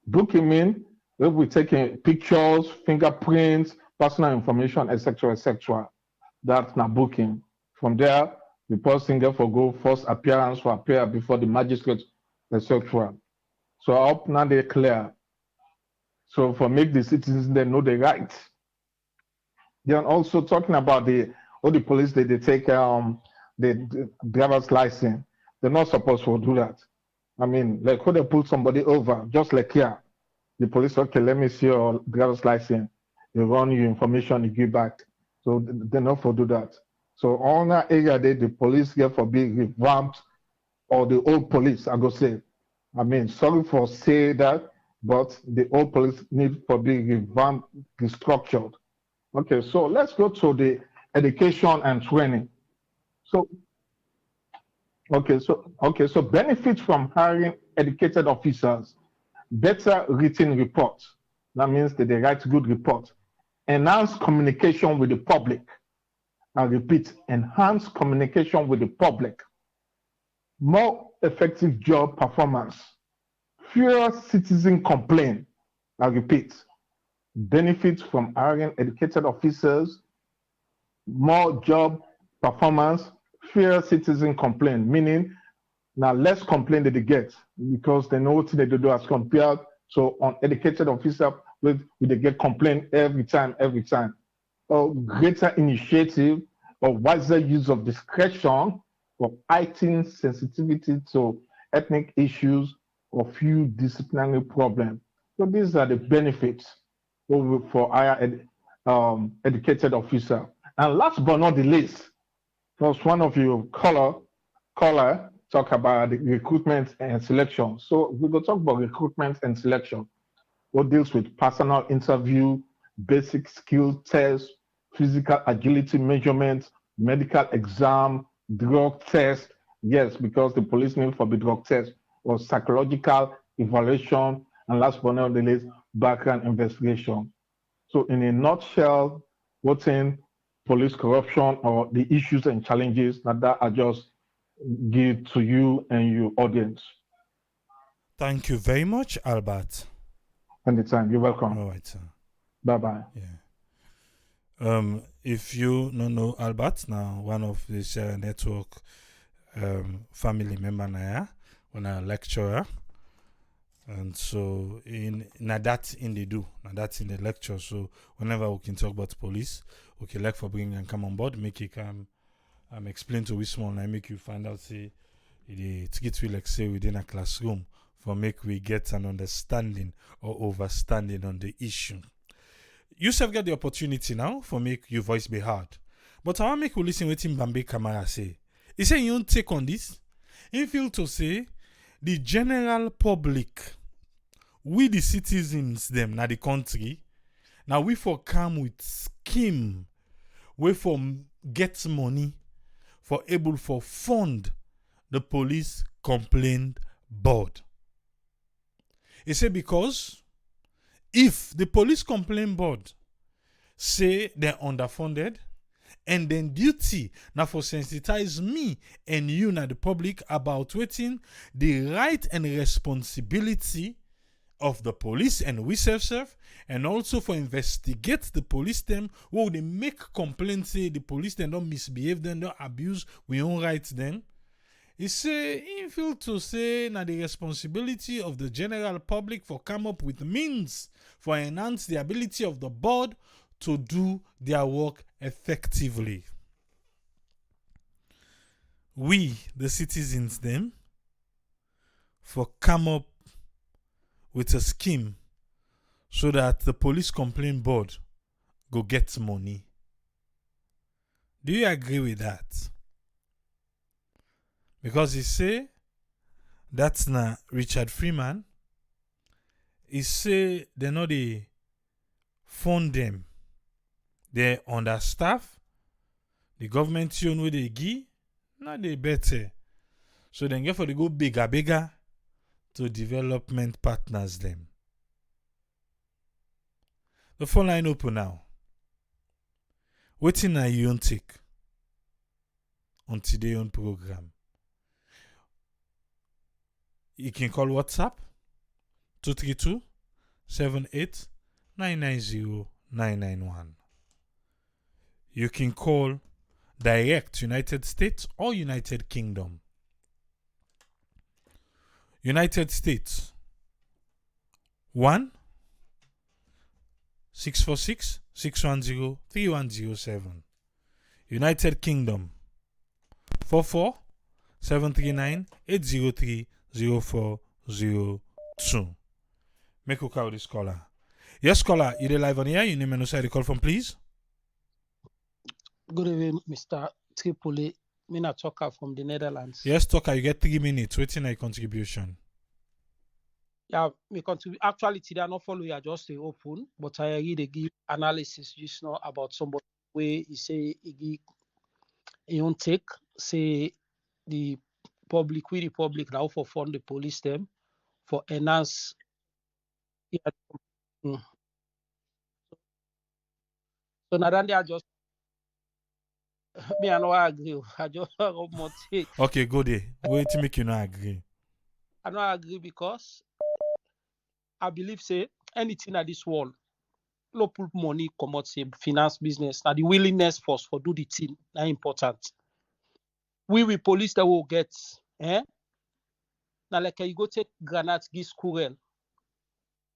Booking means if we taking pictures, fingerprints, personal information, etc., etc. That's now booking. From there, the person get for go first appearance for appear before the magistrate, etc. So up now they clear. So for make the citizens they know the right. Then also talking about all the police they take the driver's license. They're not supposed to do that. I mean, like could they pull somebody over just like here? The police, okay, let me see your driver's license. They run you information, you give back. So they're not for do that. So on that area, the police get for being revamped, or the old police, I go say. I mean, sorry for say that, but the old police need for being revamped, restructured. Okay, so let's go to the education and training. So, so benefits from hiring educated officers, better written reports. That means that they write good reports. Enhanced communication with the public. I repeat, enhanced communication with the public. More effective job performance. Fewer citizen complaint. I repeat, benefits from hiring educated officers, more job performance, fewer citizen complaint, meaning now less complaint that they get because they know what they do as compared to uneducated officer with they get complaint every time. Or greater initiative or wiser use of discretion for heightened sensitivity to ethnic issues or few disciplinary problems. So these are the benefits for higher educated officer. And last but not the least, because one of you caller talk about the recruitment and selection. So we will talk about recruitment and selection. What deals with personal interview, basic skill tests, physical agility measurements, medical exam, drug test. Yes, because the police need for the drug test or psychological evaluation, and last but not the least, background investigation. So in a nutshell, what's in police corruption or the issues and challenges that I just give to you and your audience. Thank you very much, Albert. Anytime, you're welcome. All right, sir. Bye-bye. Yeah. If you don't know Albert, now one of the Share Network family member now, when a lecturer, and so that's in the lecture. So whenever we can talk about police, okay, like for bringing and come on board, make it come, explain to which one I make you find out say the ticket will like say within a classroom for make we get an understanding or overstanding on the issue. You have got the opportunity now for make your voice be heard. But I want make you listen what Mbambe Kamara say. He say you don't take on this. He feel to say the general public, we the citizens them na the country, now we for come with scheme, we for get money for able for fund the police complaint board. He say because if the police complaint board say they're underfunded, and then duty now for sensitize me and you now the public about waiting the right and responsibility of the police and we self and also for investigate the police them who they make complaints say the police them don't misbehave, them don't abuse we own rights then. He say he feel to say now the responsibility of the general public for come up with means for enhance the ability of the board to do their work effectively. We, the citizens, them, for come up with a scheme so that the police complaint board go get money. Do you agree with that? Because he say that's not Richard Freeman. He say they know they fund them. They're understaffed. The government tune with they give, not they better. So then get for they go bigger to development partners them. The phone line open now. Waiting na you don't take. on today's own program. You can call WhatsApp 232 78 990 991. You can call direct United States or United Kingdom. United States 1 646 610 3107. United Kingdom 44 739 803 0402. Make a call this caller. Yes, caller, you're live on here. You name and who the call from, please. Good evening, Mr. Tripoli. Mina Talker from the Netherlands. Yes, Talker, you get 3 minutes. Waiting a contribution. Yeah, me contribute. Actually, today I not follow you, I just stay open, but I read a give analysis just now about somebody where he say he give he own take, say the public, we the public now for fund the police them for enhance. Yeah. So now then they are just me I know I agree. I just have more take. Okay, go there. Wait to make you not agree. I don't agree because I believe say anything at this world, no put money come out say finance business. Now the willingness for do the thing that important. We police that will get now like you go take granite give squirrel.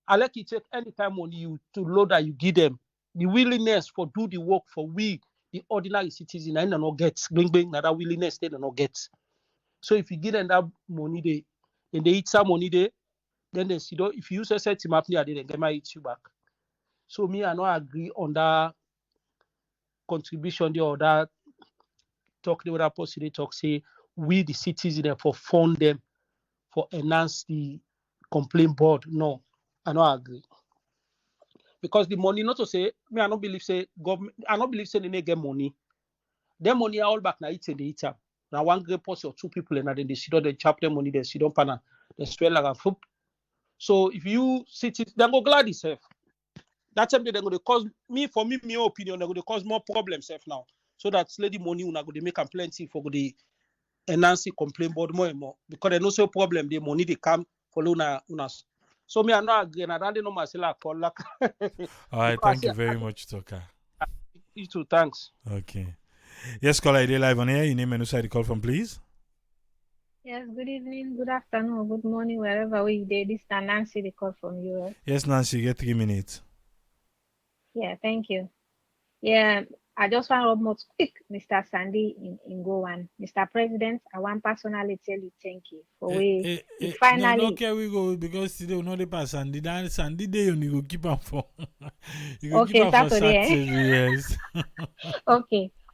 I like you take any time money you to load that you give them. The willingness for do the work for we the ordinary citizen and not get bring that willingness they not get. So if you give them that money then they eat some money there, then they see if you use a set map there, then they might eat you back. So me I not agree on that contribution there or that talk the other person they talk say we the citizen for fund them for enhance the complaint board. No, I not agree. Because the money not to say me I not believe say government I not believe say they get money. Their money are all back now it's in the eater. Now one great person or two people and then they see the chapter money they see don't pana they swell like a foot. So if you sit it, then go glad yourself. That time they're going to cause me, for me, my opinion, they're going to cause more problems now. So that lady money una go to make them plenty for the enhance complaint board more and more. Because there's no so problem, the money they come for una. So me, I'm not agree, and I don't know myself. All right, thank you very much, Toka. You too, thanks. Okay. Yes, caller, you're live on here. You name and who the call from, please. Yes, good evening, good afternoon, or good morning, wherever we did. This is Nancy, the call from US. Yes, Nancy, you get 3 minutes. Yeah, thank you. Yeah, I just want to more quick, Mr. Sandy in Gowan. Mr. President, I want personally tell you thank you for we finally. No, okay, we go because today we know the pass Sandy. Sandy day you go keep up for. You go okay, keep up Saturday. For Saturday yes.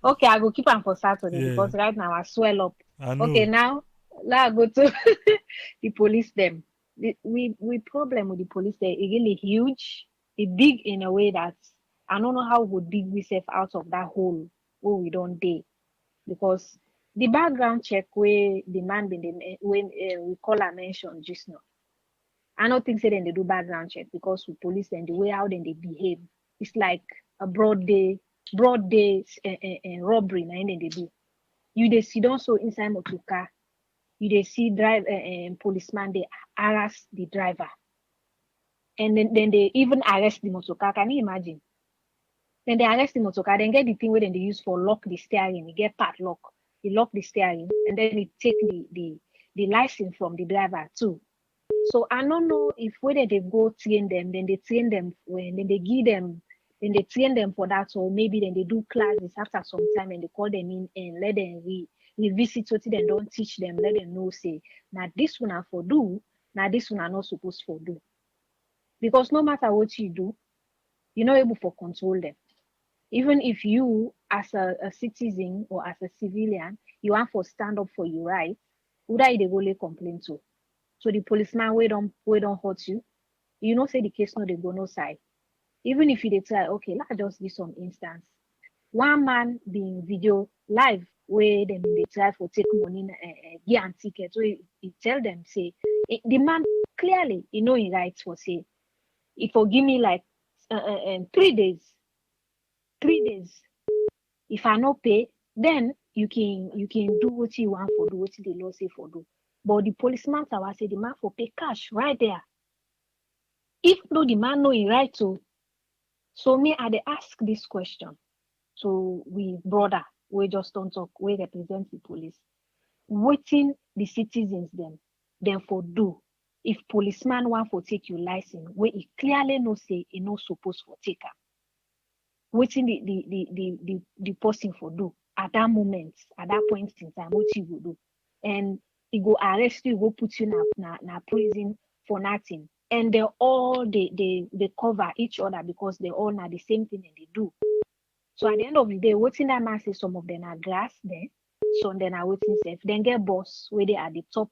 Okay, I will keep on for Saturday because right now I swell up. I know. Okay, now let's go to the police. Them, we problem with the police. They're really huge. It's big in a way that I don't know how we would dig ourselves out of that hole where we don't dig. Because the background check where the man when we call a mention just now. I don't think they do background check because we police and the way how then they behave. It's like a broad day robbery and then they do. You they see also inside motorcar. You they see policeman they harass the driver. And then they even arrest the motorcar. Can you imagine? Then they arrest the motorcar, then get the thing where then they use for lock the steering. You get padlock. You lock the steering, and then you take the license from the driver too. So I don't know if whether they go train them, then they train them then they give them, then they train them for that, or maybe then they do classes after some time and they call them in and let them revisit what they don't teach them, let them know say, now this one are for do, now this one are not supposed for do. Because no matter what you do, you're not able to control them. Even if you, as a citizen or as a civilian, you want to stand up for your rights, who that they go lay complaint to? So the policeman we don't hurt you. You know, say the case no they go no side. Even if you try, okay, let's just give some instance. One man being video live where they try for take money gear and ticket. So he tell them say the man clearly his rights for say if for give me like 3 days. 3 days. If I no pay, then you can do what you want for do, what the law say for do. But the policeman I say the man for pay cash right there. If no the man know he right to, so me I dey ask this question. So we brother, we just don't talk, we represent the police. Waiting the citizens them for do. If policeman want for take your license, where he clearly no say he no supposed for take am. Waiting the person for do at that moment, at that point in time, what he will do. And he go arrest you, go put you na prison for nothing. And they cover each other because they all know the same thing and they do. So at the end of the day, waiting that man say some of them are grass there, some then are waiting safe. Then get boss where they are the top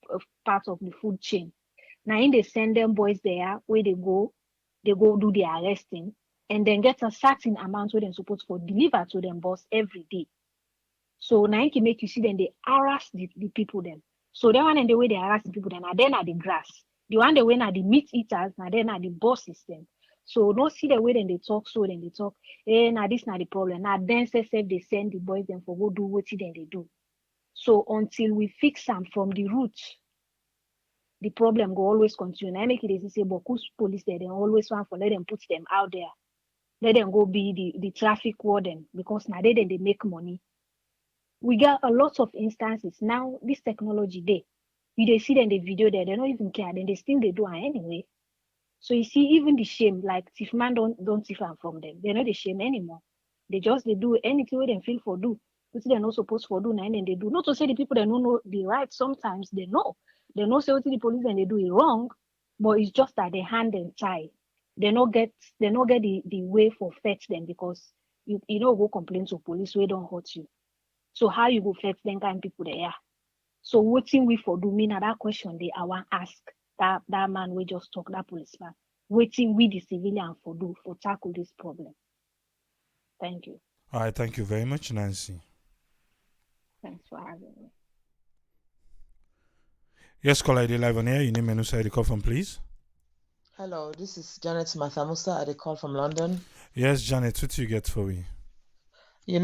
of part of the food chain. Now in they send them boys there where they go do the arresting and then get a certain amount where they're supposed to deliver to them boss every day. So now it can make you see them they harass the people then. So the one and the way they harass the people then are then at the grass. The one the way are the meat eaters, now then are the boss system. So don't see the way then they talk, so then they talk, now this not the problem. Now then say they send the boys them for go do what then they do. So until we fix them from the root, the problem go always continue. And I make it easy say, but who's police there? They always want for let them put them out there. Let them go be the traffic warden because now they make money. We got a lot of instances. Now this technology there, they see them the video there, they don't even care, then they still they do it anyway. So you see, even the shame, like thief man don't thief from them. They're not the shame anymore. They do anything where they feel for do. Which they're not supposed for do, and then they do. Not to say the people that don't know the right, sometimes they know. They know say what the police and they do it wrong, but it's just that they hand and tie. They not get the way for fetch them because you know go complain to police where don't hurt you. So how you go fetch them kind of people there? So what thing we for do? Me now that question I want ask that man we just talk, that policeman. Waiting we the civilian for do for tackle this problem. Thank you. All right, thank you very much, Nancy. Thanks for having me. Yes, caller ID live on air. Your name and who call from, please. Hello, this is Janet Mathamusa. I call from London. Yes, Janet, what you get for me? 3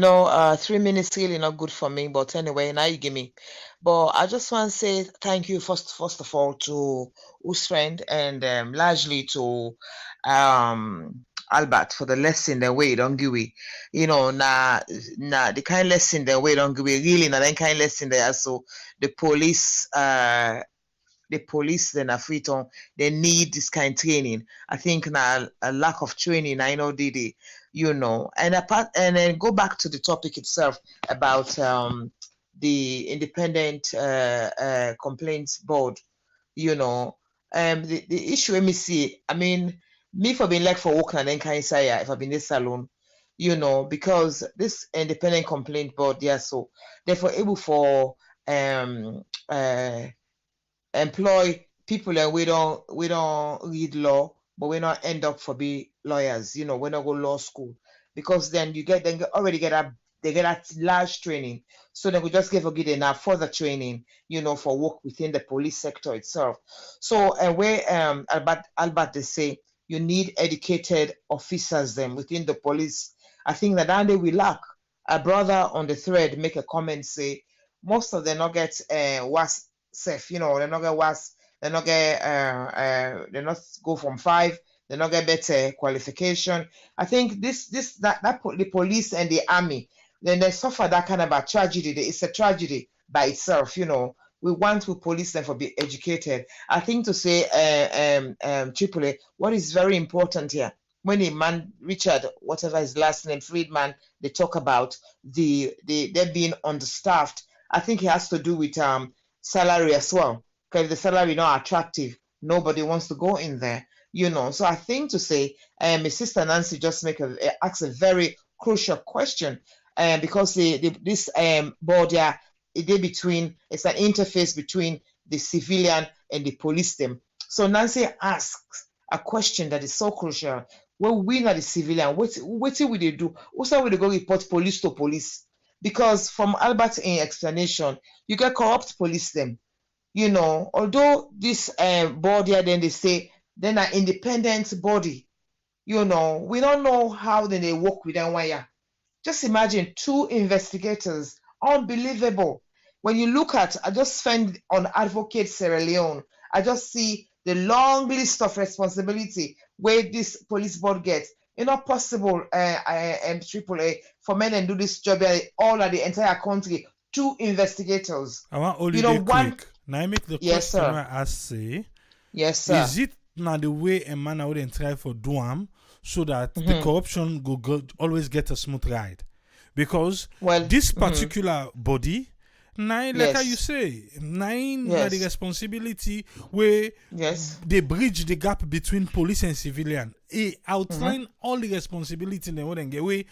minutes really not good for me, but anyway, now you give me. But I just want to say thank you first of all to Usfriend and largely to Albert for the lesson the way don't give we. Nah the kind of lesson the way don't give we really na that kind of lesson there. So the police then Afriton, they need this kind of training. I think now a lack of training, I know Didi, and then go back to the topic itself about the independent complaints board, the issue let me see. I mean, me for being like for working and then can say if I've been this salon, because this independent complaint board, so therefore able for employ people and we don't read law, but we not end up for be lawyers, we not go law school, because then they get a large training, so then we just give enough further training, for work within the police sector itself. So and where Albert they say you need educated officers then within the police. I think that day we lack. A brother on the thread make a comment say most of them not get was safe, they not get was, they not get they not go from 5, they not get better qualification. I think the police and the army, then they suffer that kind of a tragedy. It's a tragedy by itself, We want to police them for be educated. I think to say Tripoli, what is very important here, when a man, Richard, whatever his last name, Friedman, they talk about they being understaffed. I think it has to do with salary as well. Because if the salary not attractive, nobody wants to go in there, So I think to say, my sister Nancy just ask a very crucial question, because this board here, it's an interface between the civilian and the police them. So Nancy asks a question that is so crucial. When we are the civilian, what will they do? Also, will they go report police to police? Because from Albert's explanation, you get corrupt police them. Although this board here, then they say, then an independent body, we don't know how then they work with them. Just imagine 2 investigators Unbelievable. When you look at, I just spend on Advocate Sierra Leone, I just see the long list of responsibility where this police board gets. It's not possible, AAA, for men and do this job all at the entire country. 2 investigators. I want only One. quick. Now I make the Yes, question sir. I ask say, Yes, sir. is it now the way a man would try for do so that the corruption go always get a smooth ride? Because this particular body, like how you say, the responsibility where they bridge the gap between police and civilian. It outline all the responsibility in the wouldn't get away.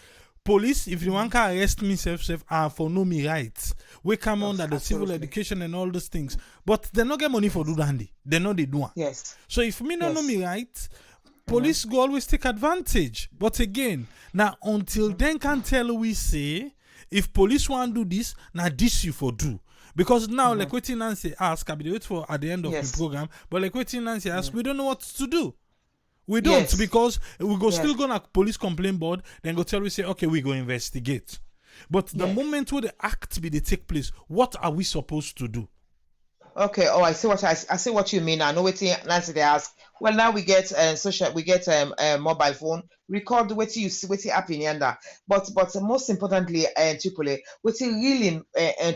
Police, if you want to arrest me, for no me rights. We come under the civil education and all those things. But they not get money for do that. They know they do. Yes. So if me not know me right, police go always take advantage. But again, now until then can tell we say, if police want to do this, now this you for do. Because now, like what Nancy asked, I'll be wait for at the end of the program, but like what Nancy asked, we don't know what to do. We don't, because we go still go to police complaint board, then go tell we say, okay, we go investigate. But the moment where the act be they take place, what are we supposed to do? Okay. Oh, I see what you mean. I know what Nancy they ask. Well, now we get mobile phone. Record what you see, what happen yonder. But most importantly, Tripoli, what really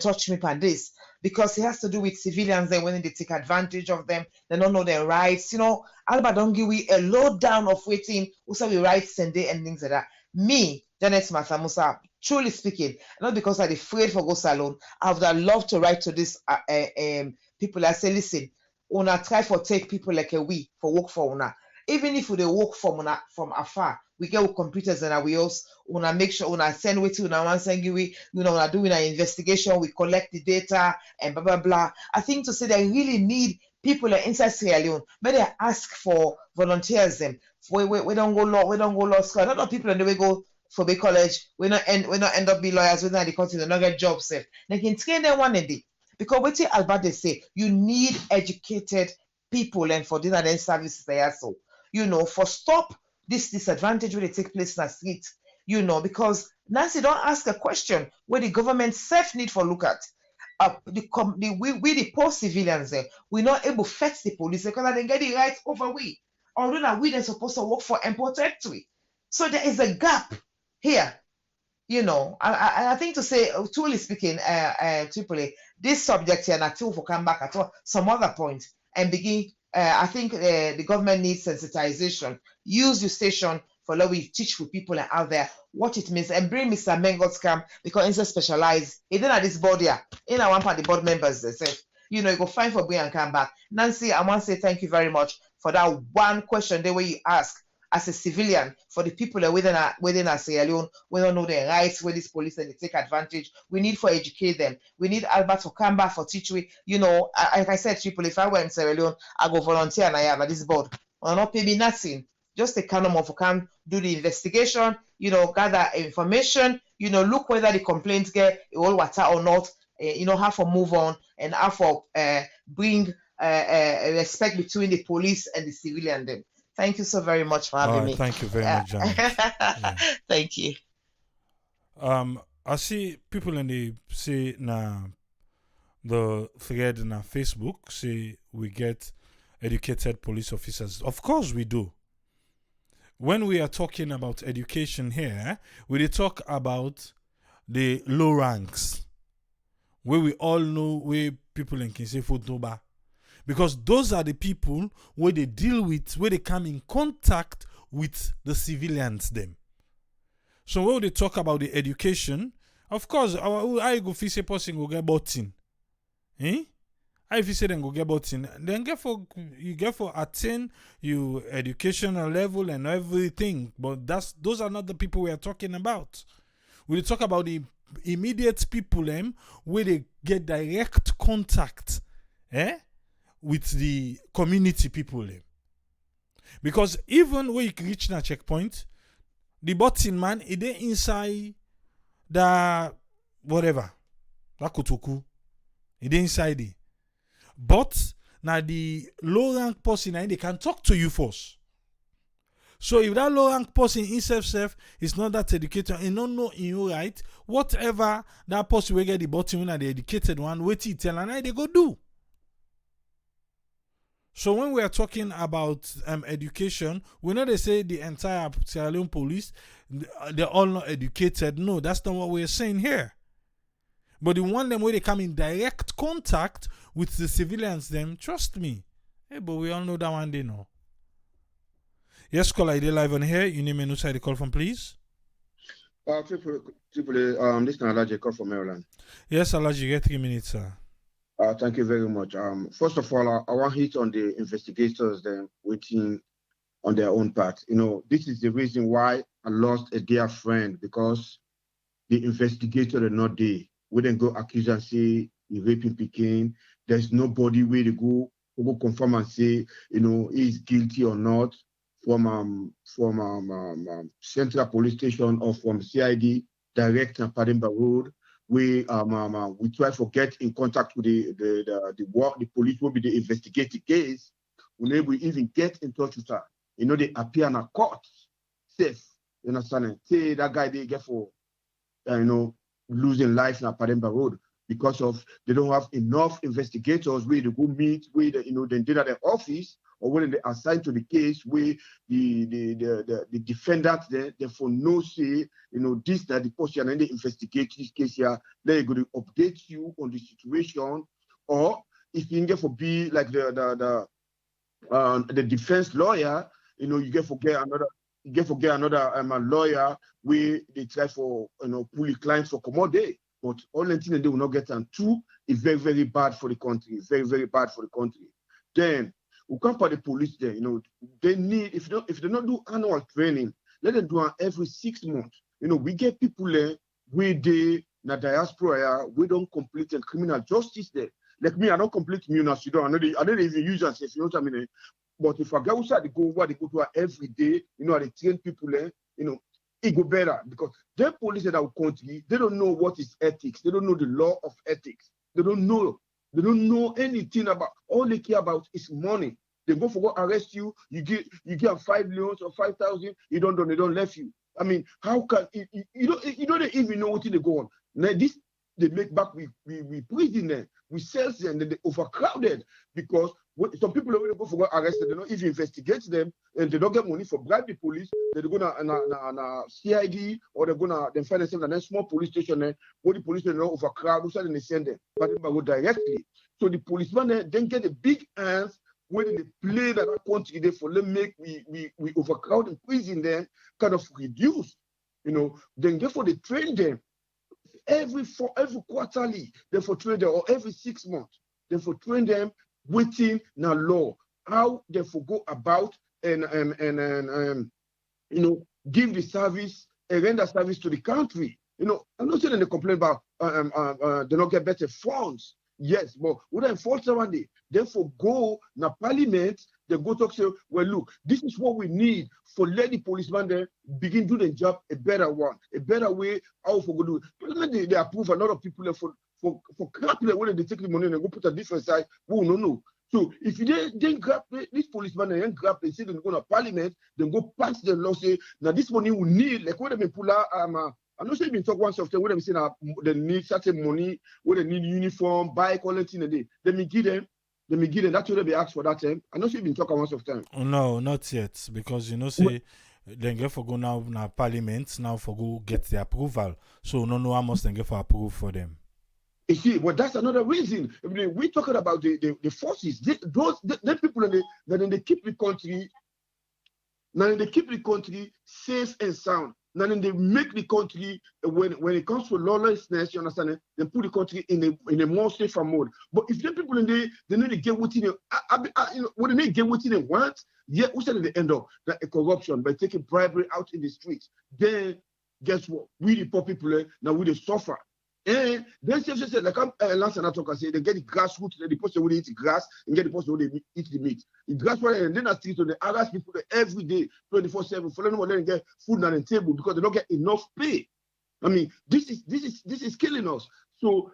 touch me on this, because it has to do with civilians. Then when they take advantage of them, they don't know their rights. You know, Alba don't give we a lowdown of waiting. Also, we rights and day and things like that. Me, Janet Mathamusa, truly speaking, not because I'm afraid for go salon, I would have loved to write to this people. I say, listen, una try for take people like a we for work for una. Even if we work from afar, we get with computers and we also una make sure una send way to una one send we una doing an investigation, we collect the data and blah blah blah. I think to say they really need people inside Sierra Leone, but they ask for volunteers them. We don't go law school. A lot of people and we go for big college, we not end up be lawyers, we not the country, they not get jobs safe. They can train them one day. Because what Albert they say, you need educated people and for dinner and services there. So, for stop this disadvantage when they take place in the street, because Nancy don't ask a question where the government self need for look at. We the poor civilians there, we're not able to fetch the police because they get the rights over we. Although now we are supposed to work for and protectory. So there is a gap here. I think to say, truly speaking, Tripoli, this subject here, not to come back at all, some other point and begin. I think the government needs sensitization. Use your station for let we teach for people out there what it means and bring Mr. Mengo's camp because he's specialized. He didn't at this board here. In one part the board members they said, you go find for bring and come back. Nancy, I want to say thank you very much for that one question the way you ask. As a civilian, for the people that within a Sierra Leone, we don't know their rights, where this police and they take advantage. We need for educate them. We need Albert to come back for teach we. Like I said, people, if I were in Sierra Leone, I go volunteer and I have at this board. Will not pay me nothing. Just a kind of come do the investigation, gather information, look whether the complaints get all water or not, how to move on and how to bring respect between the police and the civilian them. Thank you so very much for having me. Thank you very much, Janet. Yeah. Thank you. I see people in the say the thread in our Facebook say we get educated police officers. Of course we do. When we are talking about education here, we talk about the low ranks, where we all know where people in Kinsey Fotoba. Because those are the people where they deal with, where they come in contact with the civilians them. So when they talk about the education, of course, I go fi say person go get button. I fi say them go get button. Then you get for attain your educational level and everything. But those are not the people we are talking about. We talk about the immediate people where they get direct contact. With the community people. Because even when you reach that checkpoint, the button man, it is inside the whatever, that kotoku. It is inside it. But now the low rank person, they can talk to you first. So if that low rank person himself is not that educated and don't know in your right, whatever that person will get the bottom and the educated one, wait till tell and they go do. So when we are talking about education, we know they say the entire Sierra Leone police, they're all not educated. No, that's not what we're saying here. But the one them where they come in direct contact with the civilians, them, trust me. Hey, but we all know that one they know. Yes, caller, you live on here. You name and who the call from, please. Triple A, this is Alaji call from Maryland. Yes, Alaji, get 3 minutes, sir. Thank you very much. First of all, I want to hit on the investigators then waiting on their own part. You know, this is the reason why I lost a dear friend, because the investigator are not there. We didn't go accuse and say he raping Pekin. There's nobody where to go confirm and say, you know, he's guilty or not from Central Police Station or from CID direct and Padimba Road. We try to get in contact with the police will be the investigative case. We even get in touch with her. You know, they appear in a court safe. You understand? Say that guy they get for losing life in a Pademba Road because of they don't have enough investigators where they go meet where they did at their office or when they assigned to the case where the defendant they for no say, this that the person and they investigate this case here, they're going to update you on the situation. Or if you get for be like the defense lawyer, you get forget another lawyer where they try for pull the clients for commodity. But all the things they will not get and two is very, very bad for the country. Very, very bad for the country. Then we come for the police there, they need, if they not do annual training, let them do it every 6 months. We get people there, we they na diaspora, we don't complete the criminal justice there. Like me, I don't complete Muna Sudan. I don't even use as if you know what I mean. But if I go outside, they go to every day, they train people there, it go better because the police in our country, they don't know what is ethics. They don't know the law of ethics. They don't know anything about. All they care about is money. They go for go arrest you. You get 5 million or 5,000. They don't left you. I mean, how can you don't even know what they go on? Now this they make back we prison them, we sell them, then they overcrowded because some people when they go for go arrested, they don't even investigate them and they don't get money for bribe the police. They're gonna na CID or they're gonna then find themselves in a small police station there where the police don't overcrowd, so then they send them, but they go directly. So the policeman then get a big hands when they play that country there for them make we overcrowd in prison then kind of reduce, then therefore they train them every quarterly, therefore train them or every 6 months, therefore train them within the law, how they go about and give the service and render service to the country. I'm not saying they complain about they don't get better funds. Yes, but what I enforce one day, therefore go na parliament, they go talk say, well, look, this is what we need for let the policeman there begin do the job a better way how for go do it. Parliament they approve a lot of people for crap when they take the money and they go put a different side. Oh no. So if you then grab this policeman and then grab and say they go to parliament, then go pass the law say now this money we need like when they pull out I'm not sure you've been talking once of them when they say they need certain money, when they need uniform, bike, all that thing a day. Let me give them. That's what they ask for that time. I'm not sure you've been talking once of time. Oh, no, not yet. Because say then get for go now parliament now for go get the approval. So no how much then get for approve for them. You see, well, that's another reason. I mean, we're talking about the forces. Those people that they keep the country. Now they keep the country safe and sound. Now then they make the country when it comes to lawlessness, you understand? They put the country in a more safer mode. But if the people in there, they need to get what when they get what they want, yet we said they end up that a corruption by taking bribery out in the streets. Then guess what? We the poor people now we suffer. And then she said, like Lance and I talk and say they get the grassroots, the person who eat the grass and get the person who eat the meat. The grassroots and then the streets, they harass people every day, 24/7, for them to get food on the table because they don't get enough pay. I mean, this is killing us. So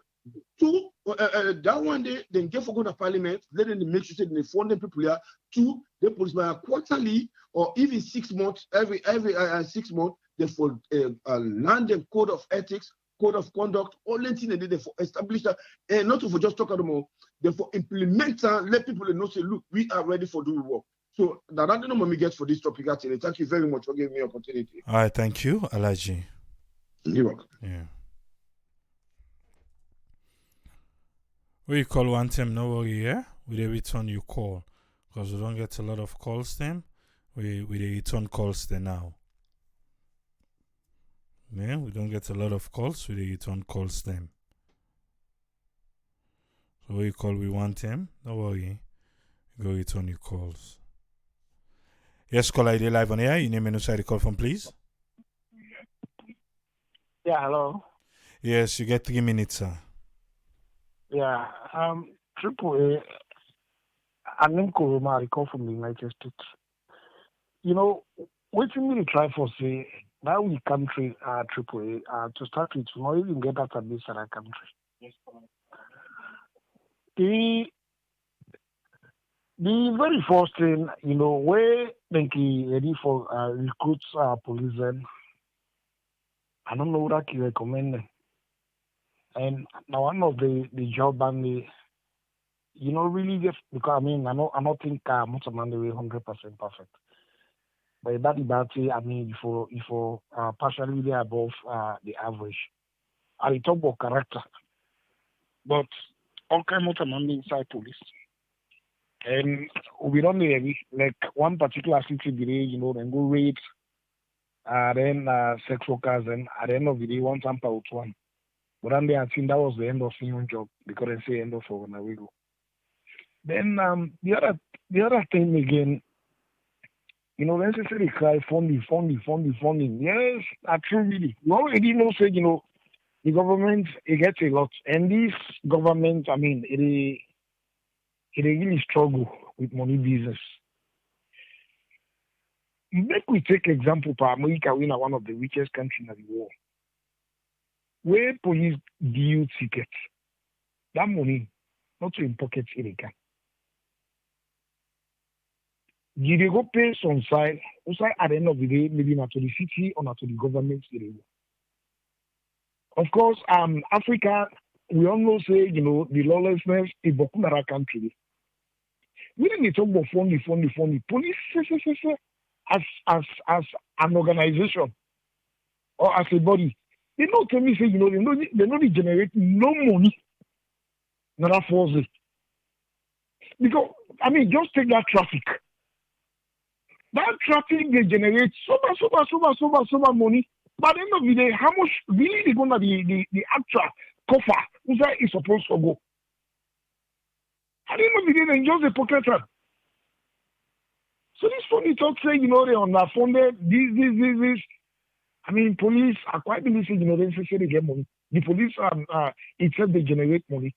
Two, that one day, then get for go to parliament, let them make sure they fund them people here. Two, the policemen are quarterly or even 6 months, every 6 months, they for land them code of ethics, code of conduct, all the things they for establish that, and not for just talk about them, they for implement and let people know, say, look, we are ready for doing work. So that I don't know what we get for this topic actually. Thank you very much for giving me opportunity. All right, thank you, Alaji. You're welcome. Yeah. We call one time, no worry, yeah? We dey return your call. Because we don't get a lot of calls then. We dey return calls then now. Yeah, we don't get a lot of calls, we dey return calls then. So we call we one time, no worry. We go return your calls. Yes, call ID live on air. Your name and inside the call from, please. Yeah, hello. Yes, you get 3 minutes, sir. Yeah, Triple A, I'm Kuruma, I call from the United States. You know, what you really try for say, now we country Triple A, to start with, we not even get database in our country. Yes, the very first thing, you know, where they ready for recruits policemen, I don't know what I can recommend them. And now one of the job and the, you know, really just because I mean I don't think much of man the way 100% perfect. But that I mean for partially really above the average. I talk about character. But all kind of man inside police. And we don't need like one particular city you know, then go raid then sex workers and at the end of the day one tamper with one. But then I think that was the end of your job because they say end of when we go. Then the other thing again, you know, necessarily cry funding. Yes, actually, you already know say, you know, the government it gets a lot. And this government, I mean, it really struggle with money business. Make we take example for America, we are one of the richest countries in the world. Where police deal tickets, that money not to in pockets in the you dey go pay some side, outside at the end of the day, maybe not to the city or not to the government area. Of course, Africa, we all know say, you know, the lawlessness in Bokunara country. We didn't talk about funding. Police as an organization or as a body. They don't tell me say, you know, they don't generate no money. Not force it. Because I mean just take that traffic. That traffic they generate so much money. But at the end of the day, how much really they gonna the actual coffer inside is supposed to go? At the end of the day, they just a pocket run. So this funny talk say, you know, they underfunded this. I mean, police are quite believing, you know, they say they get money. The police itself they generate money.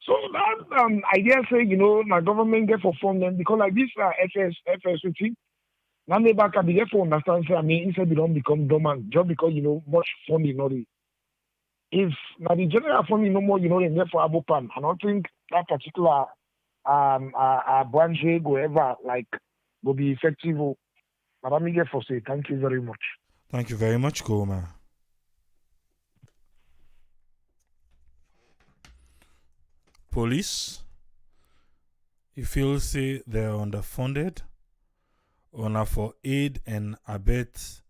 So that idea say, you know, the government get for fund them because like this FSOT, now they back at the get for understand say I mean instead they don't become dormant just because you know much funding already. If now the general funding no more, you know, they get for Abopan, I don't think that particular branch go ever like will be effective. Madam Miguel for say thank you very much. Thank you very much, Goma. Police, you feel say they're underfunded or not for aid and abet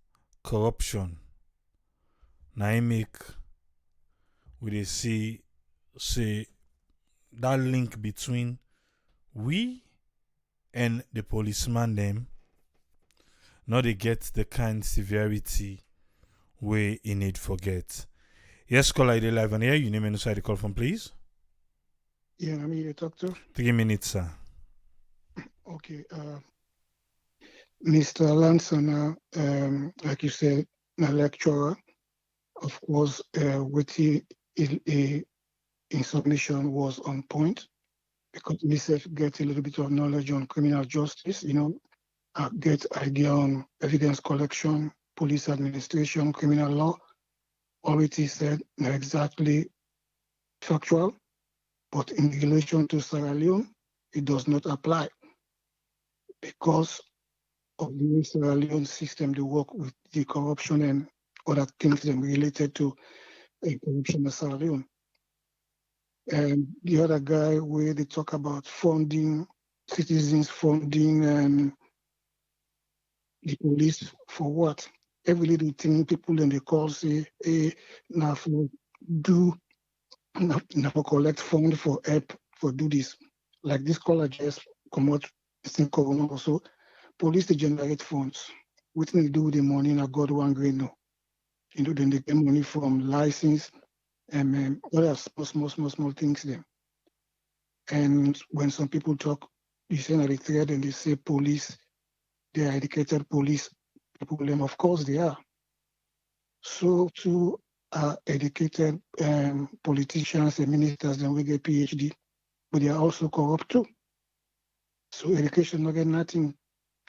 corruption. Now I make we dey see say that link between we and the policeman them not they get the kind severity we in it forget. Yes, call ID live on here. You name and inside the call from, please. Yeah, I'm here, doctor. 3 minutes, sir. Okay. Mr. Lanson, like you said, a lecturer, of course, with his submission was on point because myself get a little bit of knowledge on criminal justice, you know, get idea on evidence collection, police administration, criminal law. Already said exactly factual, but in relation to Sierra Leone, it does not apply because of the way Sierra Leone system they work with the corruption and other things them related to corruption in Sierra Leone. And the other guy where they talk about funding, citizens funding the police for what? Every little thing people in the call say, hey, now for do now for collect fund for help for do this. Like this caller just come out in Corona also. Police they generate funds. What they do with the money now God one grade no. Then they get money from license and other small things there. And when some people talk, you say that they threat and they say police, they are educated police people, of course they are. So too are educated politicians and ministers, and we get PhD, but they are also corrupt too. So education not get nothing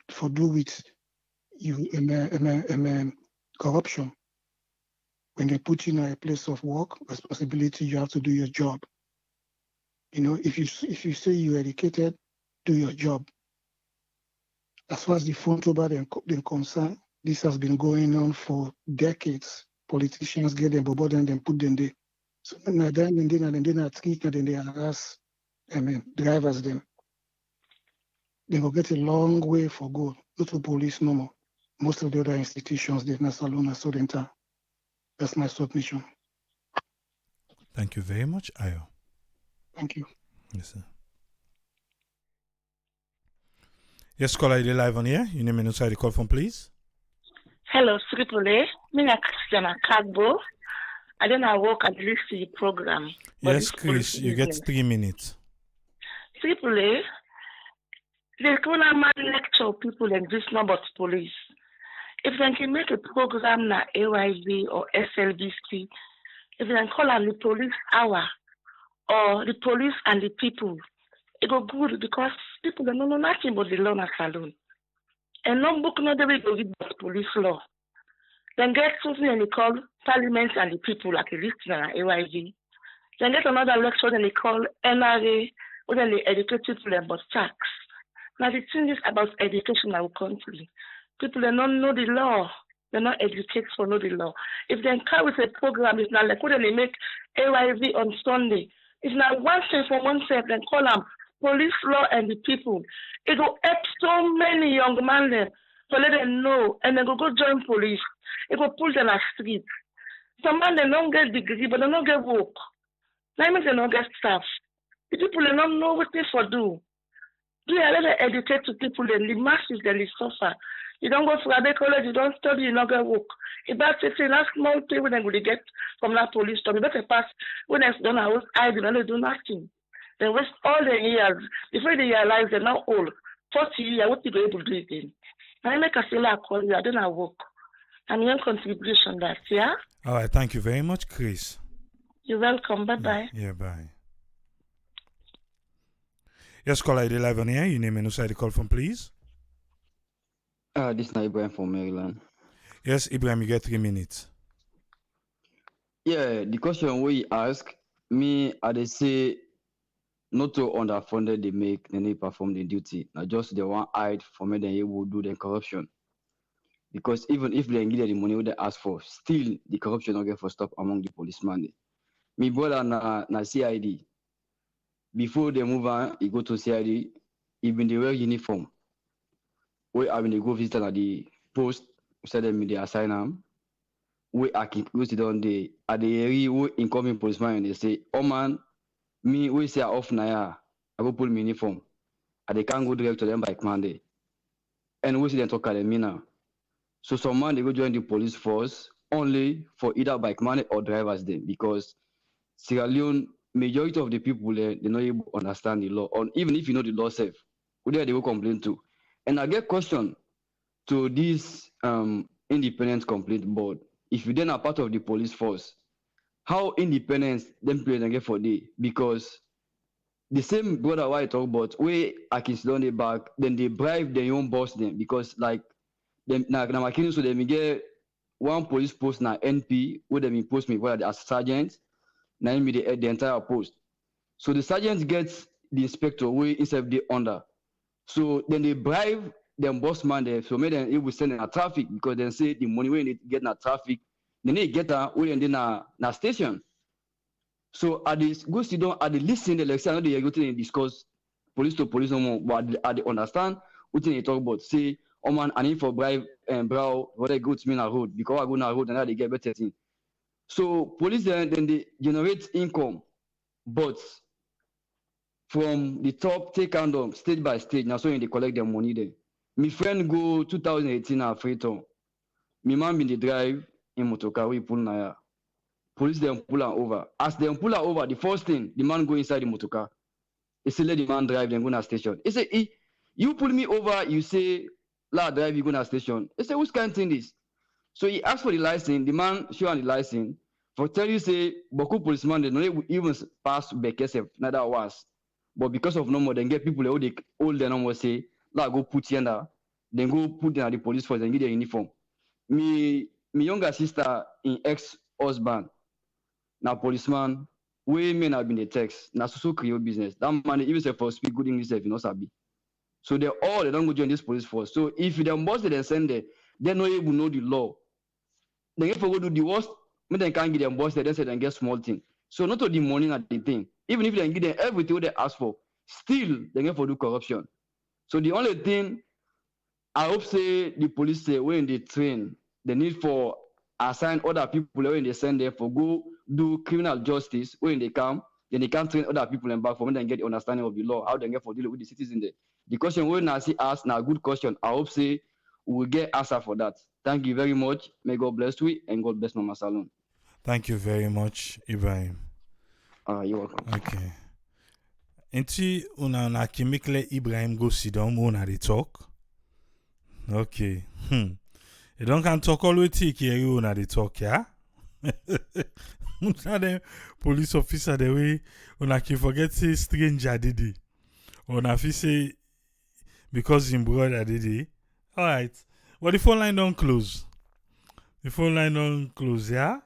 to do with you corruption. When they put you in a place of work, responsibility, you have to do your job. If you say you're educated, do your job. As far as the phone trouble they're concerned, this has been going on for decades. Politicians get them, but then they put them there. So then they treat and then they harass drivers them. They will get a long way for go. Go to police no more. Most of the other institutions, they're not alone as Sodenta. That's my submission. Thank you very much, Ayo. Thank you. Yes, sir. Yes, caller, you're live on here. Your name and inside the call from, please. Hello, Triple-A. Me na Christiana Kagbo. I don't know work at least the program. Yes, Chris, you get 3 minutes. Triple-A. They can lecture people and this number of police. If they can make a program na AYV or SLBC, if they can call on the police hour or the police and the people, it go good because people don't know nothing about the law na saloon. And no book no they will go read the police law. Then get something and they call parliament and the people like a listener AYV. Then get another lecture and they call NRA or then they educate people about tax. Now the thing is about education in our country. People they don't know the law. They're not educated for know the law. If they come with a program, it's not like when they make AYV on Sunday. It's not one thing for oneself, then call them police law and the people. It will help so many young men there to let them know and then go join police. It will pull them on the street. Some men they don't get degree, but they don't get work. That means they don't get staff. The people they don't know what they for do. Do you let them educate to people, then the masses then they suffer. You don't go to a college, you don't study, you don't get work. If that's a small thing when they will get from that police stop, you better pass when they've done our hiding and they do nothing. They waste all their years. Before they realize they're not old. 40 years, what you be able to do again? I make a feel like call you, I don't have work. I'm your contribution that, yeah? All right, thank you very much, Chris. You're welcome. Bye-bye. Yeah, bye. Yes, caller, you're live on here. Your name and inside the call from, please. This is Ibrahim from Maryland. Yes, Ibrahim, you get 3 minutes. Yeah, the question we ask me, they say not to underfunded they make, then they perform the duty. Now just they want hide for me, then they will do the corruption. Because even if they get the money they ask for, still the corruption don't get for stop among the policemen. Me brother na CID. Before they move on, he go to CID, even they wear uniform. We have been go visit at the post, said them they assign them. We are go sit down the at the area we incoming policeman and they say, oh man, me we say off na I go pull my uniform. And they can't go direct to them by Monday. And we see them talk at them now. So some man they go join the police force only for either bike money or drivers then because Sierra Leone majority of the people they're not able to understand the law. Or even if you know the law safe, who they go complain to. And I get question to this independent complaint board. If you then are part of the police force, how independent them players get for day? Because the same brother why I talk about where I can sit on the back, then they bribe their own boss them because like them now so they get one police post now NP where they post me where as sergeant, Now me the entire post. So the sergeant gets the inspector who instead they under. So then they bribe them boss man there. So maybe it will send in a traffic because they say the money when they get in a traffic, then they get a way and then na station. So at the go sit down at the listen the lecture, I know they go to discuss police to police no more, but at the understand what they talk about. Say, oh man, I need for bribe and brow what I go to me na road because I go na road and now they get better thing. So police then they generate income, but from the top take hand on stage by stage. Now so they collect their money there. My friend go 2018 at Freetown. My man been the drive in motocar we pull na. Police them pull her over. As them pull her over, the first thing the man go inside the motocar. He say let the man drive, then go to station. He say, you pull me over, you say, la drive, you go to station. He say, which kind of thing this? So he asked for the license, the man show on the license. For tell you say, Boku policeman, they don't even pass Bekesef, neither was. But because of no more, then get people who they hold the number say, la go put you under, then go put them at the police force and get their uniform. Me younger sister in ex-husband, now policeman, we men have been the text, now so create business. That man even say for speak good English if you know sabi. So they don't go join this police force. So if the boss they send there, they not able to know the law. Then if they go do the worst, when they can't get them boss, they say they get small thing. So not all the money at the thing. Even if they give them everything they ask for, still they get for do corruption. So the only thing I hope say the police say when they train, they need for assign other people when they send there for go do criminal justice when they come, then they can train other people and back for when they get the understanding of the law, how they get for dealing with the citizens there. The question when I see ask now good question. I hope say we will get answer for that. Thank you very much. May God bless you and God bless Mama Salon. Thank you very much, Ibrahim. You're welcome. Okay. Enti una kimikle Ibrahim go sit down una dey talk. Okay. You don't can talk all the way here una dey talk, yeah? Una dem police officer the way una can forget say stranger did it. Una fi say because him brother did it. Alright. But the phone line don't close. The phone line don't close, yeah?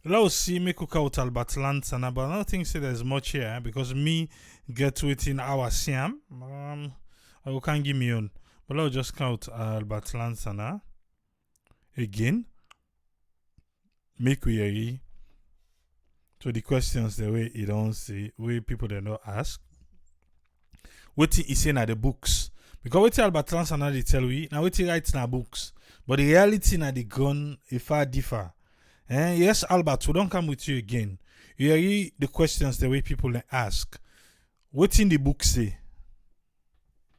Let's see me cook out Albert Lansana, but I don't think say there's much here because me get within our Siam. I can't give me on. But I'll just count Albert Lansana again. Make we agree to the questions the way you don't see, way people they don't ask. What he saying at the books. Because what Albert Lansana they tell we, now what he writes in our books. But the reality na the gun is far differ. Yes, Albert, we don't come with you again. You hear the questions the way people ask. What in the book say?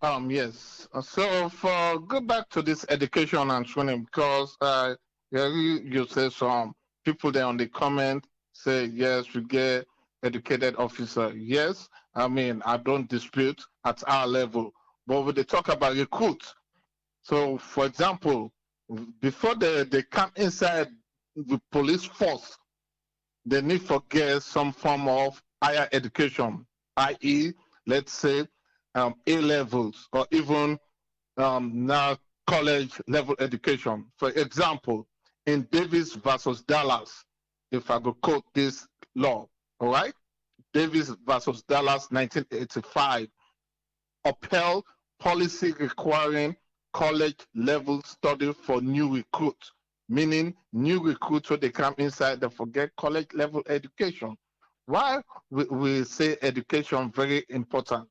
Yes. So for go back to this education and training, because you say some people there on the comment say yes, we get educated officer. Yes, I mean I don't dispute at our level, but when they talk about recruit, so for example, before they come inside the police force, they need to get some form of higher education, i.e., let's say A levels or even now college level education. For example, in Davis versus Dallas, if I go quote this law, all right? Davis versus Dallas, 1985, upheld policy requiring college level study for new recruits, meaning new recruits when they come inside, they forget college level education. Why we say education very important?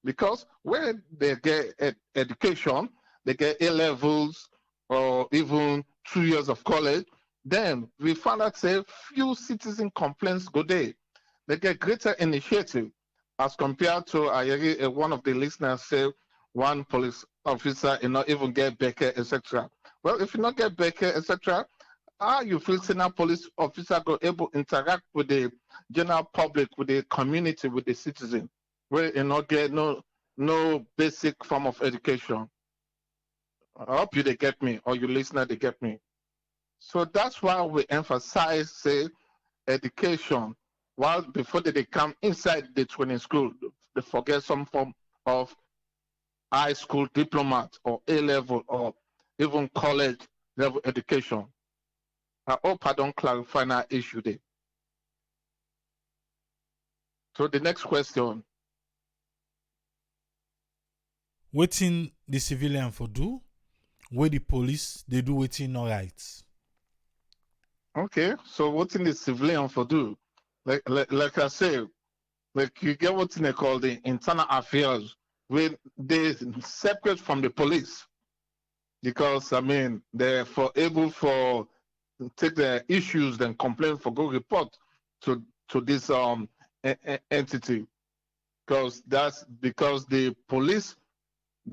Because when they get education, they get A levels or even 2 years of college, then we found out say few citizen complaints go there. They get greater initiative as compared to one of the listeners say one police officer not even get Becker, etc. Well, if you not get Becker, etc., how you feel saying a police officer go able to interact with the general public, with the community, with the citizen, where you not get no basic form of education? I hope you they get me, or you listener they get me. So that's why we emphasize say education. While before they come inside the training school, they forget some form of high school diploma or A level or even college level education. I hope I don't clarify that issue there. So the next question. Waiting the civilian for do, where the police they do waiting no right. Okay, so what in the civilian for do? Like I say, like you get what they call the internal affairs, where they separate from the police, because I mean they're for able for take the issues then complain for go report to this entity, because that's because the police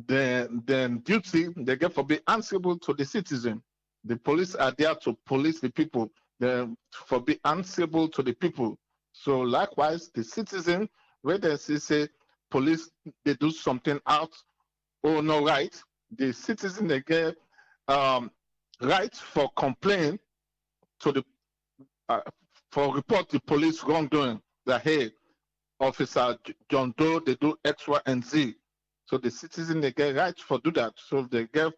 then duty they get for be answerable to the citizen. The police are there to police the people, then for be answerable to the people. So likewise, the citizen, where they say police they do something out or no right, the citizen they get right for complain to the for report the police wrongdoing. That hey, Officer John Doe they do X, Y, and Z. So the citizen they get right for do that. So they get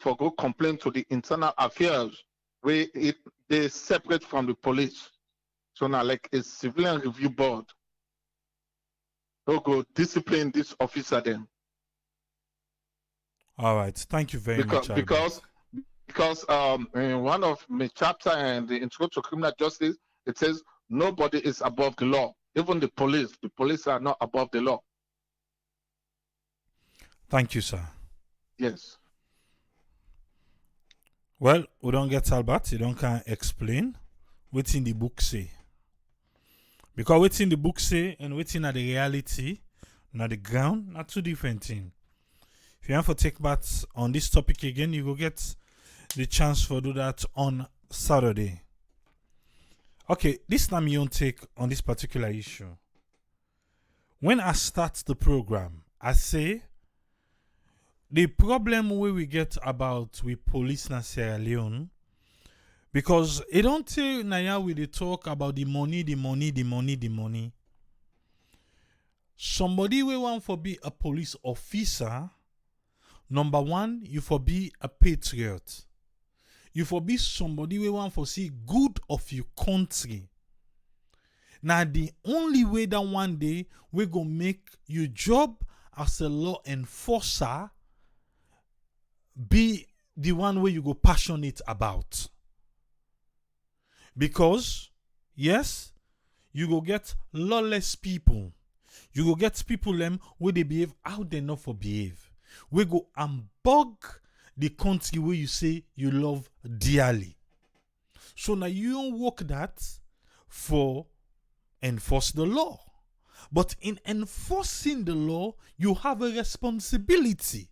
for go complain to the internal affairs where they separate from the police. So now like a civilian review board, they'll go discipline this officer then. All right, thank you very much. Because in one of my chapter and the intro to criminal justice, it says nobody is above the law. Even the police are not above the law. Thank you, sir. Yes. Well, we don't get Albert, you don't can explain what's in the book say. Because what's in the book say and what's in the reality, not the ground, not two different things. If you want to take part on this topic again, you will get the chance for do that on Saturday. Okay, this time you don't take on this particular issue. When I start the program, I say the problem we get about with police in Sierra Leone, because it don't tell Naya we they talk about the money. Somebody we want for be a police officer, number one, you for be a patriot. You for be somebody we want for see good of your country. Now the only way that one day we go make your job as a law enforcer be the one way you go passionate about. Because yes, you go get lawless people. You go get people them where they behave how they not for behave. We go and bug the country where you say you love dearly. So now you don't work that for enforce the law. But in enforcing the law, you have a responsibility.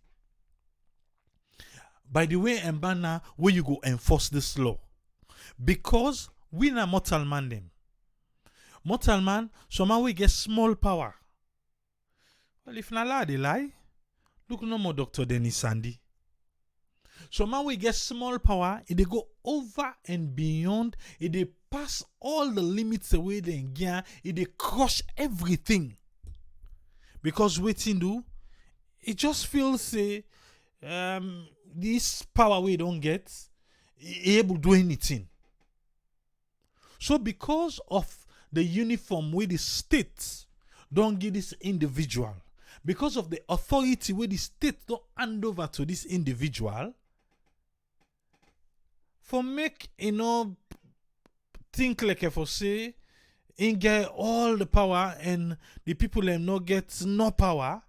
By the way, Mbana, where you go enforce this law. Because we na mortal man them. Mortal man, somehow we get small power. Well, if na lie, they lie. Look no more Dr. Dennis Sandy. Somehow we get small power, it go over and beyond, it pass all the limits away they get, it crush everything. Because waiting do, it just feels say this power we don't get, able to do anything. So because of the uniform where the state don't give this individual, because of the authority where the state don't hand over to this individual, for make think like if I say in get all the power and the people them not get no power,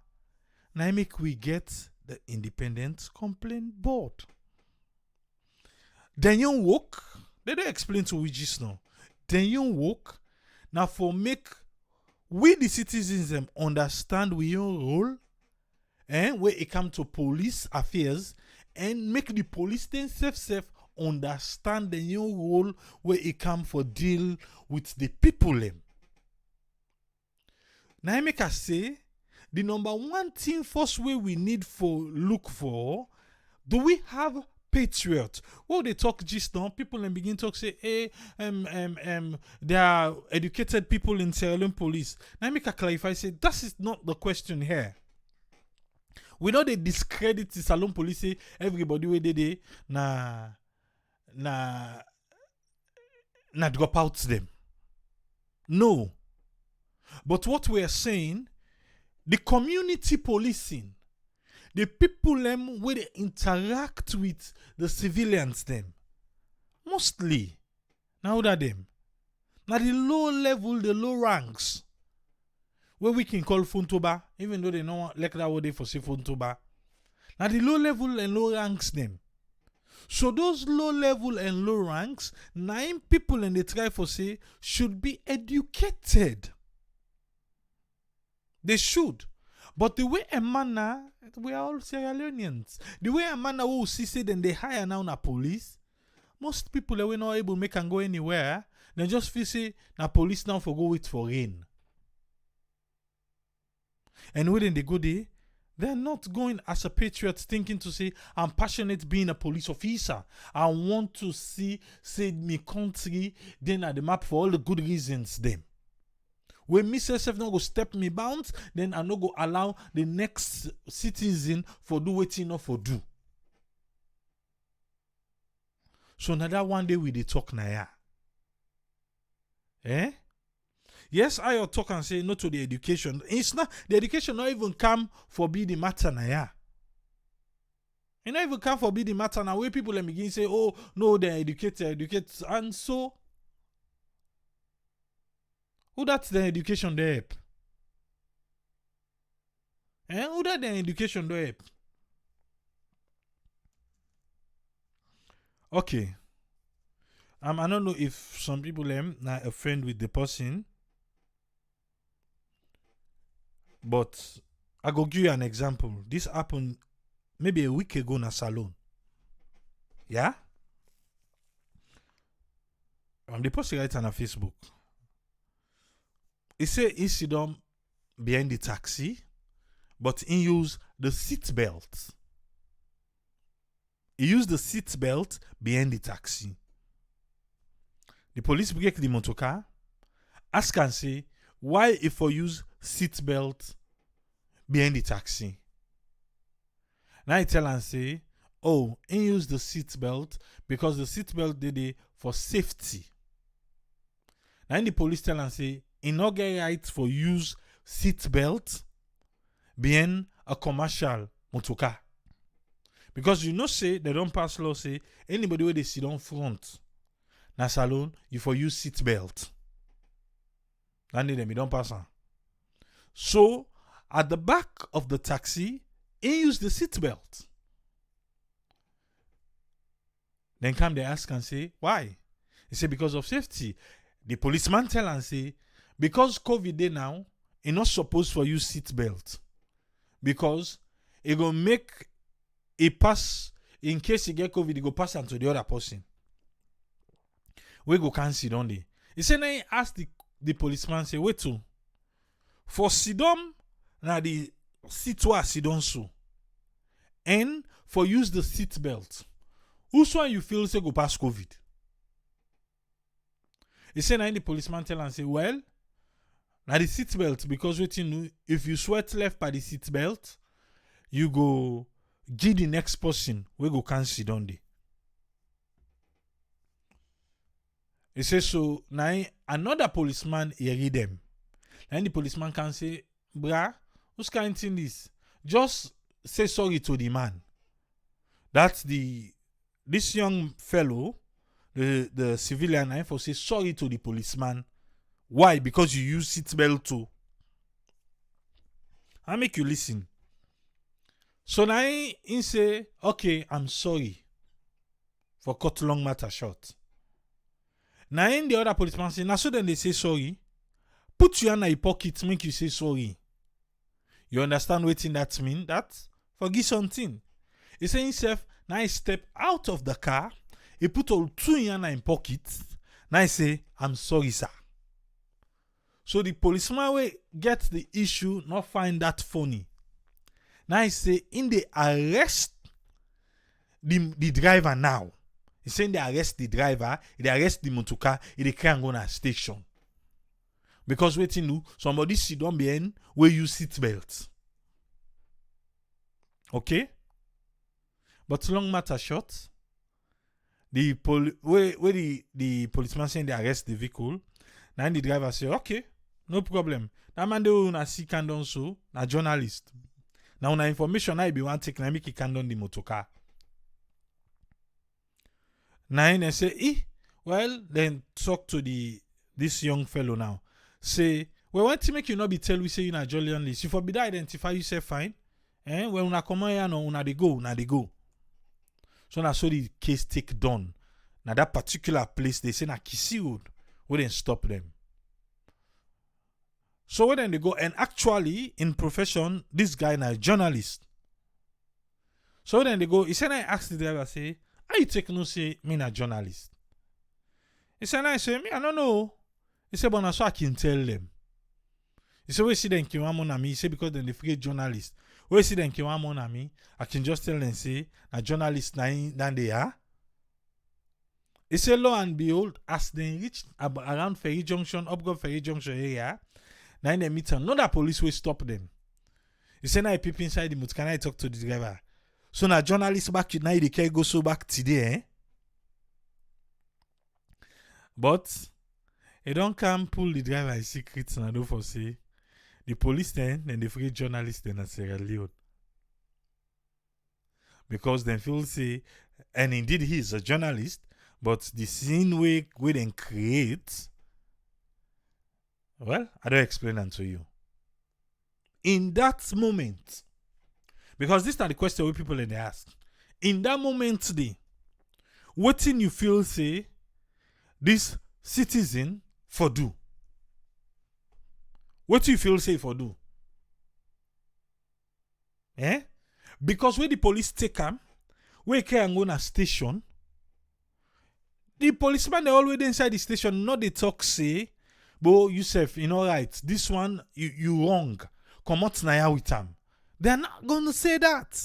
now make we get the independent complaint board. Then you work, they don't explain to we just now. Then you work now for make we the citizens them understand we own role and where it come to police affairs and make the police themselves understand the new role where it come for deal with the people them. Now I make us say the number one thing first way we need for look for, do we have patriot? Well, they talk just now, people and begin to talk say, hey, there are educated people in Sierra Leone police. Now I make a clarify, say that is not the question here. We know they discredit the Sierra Leone police, say everybody where they na drop out them. No. But what we are saying, the community policing, the people them where they interact with the civilians them, mostly, now that them, now the low level, the low ranks, where we can call Funtoba, even though they know like that what they for say Funtoba. Now the low level and low ranks them. So those low level and low ranks, 9 people in the tribe for say should be educated. They should. But the way a manner, we are all Sierra Leoneans. The way a manner who see say then they hire now na police, most people that we not able to make and go anywhere, they just feel say na police now for go wait for rain. And when they go there, they're not going as a patriot thinking to say, I'm passionate being a police officer. I want to see my country then at the map for all the good reasons them. When me say self not go step me bounds, then I no go allow the next citizen for do waiting or for do. So now that one day we dey talk na ya. Eh? Yes, I will talk and say no to the education. It's not the education not even come for be the matter na ya. It not even come for be the matter now where people then begin say, oh no, they're educated, and so who that's the education they help? Who that the education they help? Okay. I don't know if some people are a friend with the person. But I go give you an example. This happened maybe a week ago in a salon. Yeah? The post right on Facebook. He say he sit down behind the taxi, but he use the seat belt. He used the seat belt behind the taxi. The police break the motor car, ask and say, why if I use seat belt behind the taxi? Now he tell and say, oh, he use the seat belt because the seat belt did it for safety. Now the police tell and say, he no get right for use seat belt behind a commercial motor car. Because you know say, they don't pass law say, anybody where they sit on front, na salon, you for use seat belt. And then they don't pass on. So, at the back of the taxi, he used the seat belt. Then come they ask and say, why? He say, because of safety. The policeman tell and say, because COVID day now, he not supposed for use seat belt. Because it go make a pass, in case he get COVID, he go pass on to the other person. We go can sit on there. He say, now he ask the policeman, say, wait to. For sidom, na the seat where sidon so. And for use the seat belt. Who's one you feel say go pass COVID? He say, now the policeman tell and say, well, now the seat belt, because wait you know, if you sweat left by the seat belt, you go give the next person we go can sit on there. He says so now another policeman hear them. And the policeman can say, brah, who's kind of thing this? Just say sorry to the man. That's this young fellow, the civilian, I for say sorry to the policeman. Why? Because you use seatbelt too. I make you listen. So now he say, okay, I'm sorry. For cut long matter short. Now in the other policeman say, now so then they say sorry. Put your hand in your pocket, make you say sorry. You understand what that mean? That forgive something. He say himself, now he step out of the car, he put all 2 hand in pocket. Now he say, I'm sorry, sir. So the policeman will get the issue, not find that funny. Now he say, in the arrest the driver now. He saying they arrest the driver, they arrest the motor car, they can't go to a station. Because waiting you somebody sit down behind where you seat belts. Okay? But long matter short, the policeman saying they arrest the vehicle. Now the driver say, okay, No problem. That man they una see candon so, na journalist. Now una information I be one take na make candon the motorcar. Now they say, well, then talk to this young fellow now. Say, well, what to make you not be tell we say you na journalist. If you be identify yourself fine. When una come here no una they go. So na so the case take done. Now that particular place they say na Kisi Road, we didn't stop them. So when they go, and actually in profession, this guy na a journalist. So then they go, he said I asked the driver, say, how you take no say me na journalist? He said I say, me I don't know. He said, but na so I can tell them. He said, we see them kill one on me. He said, because then they forget journalist. We see them kill one on me. I can just tell them, say, a journalist than they are. He said, lo and behold, as they reach around Ferry Junction, Upgrade Ferry Junction area, now they meet another police will stop them. He said, now I peep inside the motor. Can I talk to the driver? So now journalist back now they can go so back today, But he don't come pull the driver in secret and I don't foresee. The police then the free journalist then at Sierra Leone. Because then feel say, and indeed he is a journalist, but the scene we then create, well, I don't explain that to you. In that moment, because this is the question we people they ask. In that moment today, what thing you feel say this citizen for do? What do you feel say for do? Because when the police take him, we can go na station. The policeman they always inside the station, not they talk say, but Yusuf, you know right, this one you wrong. Come out now with him. They're not gonna say that.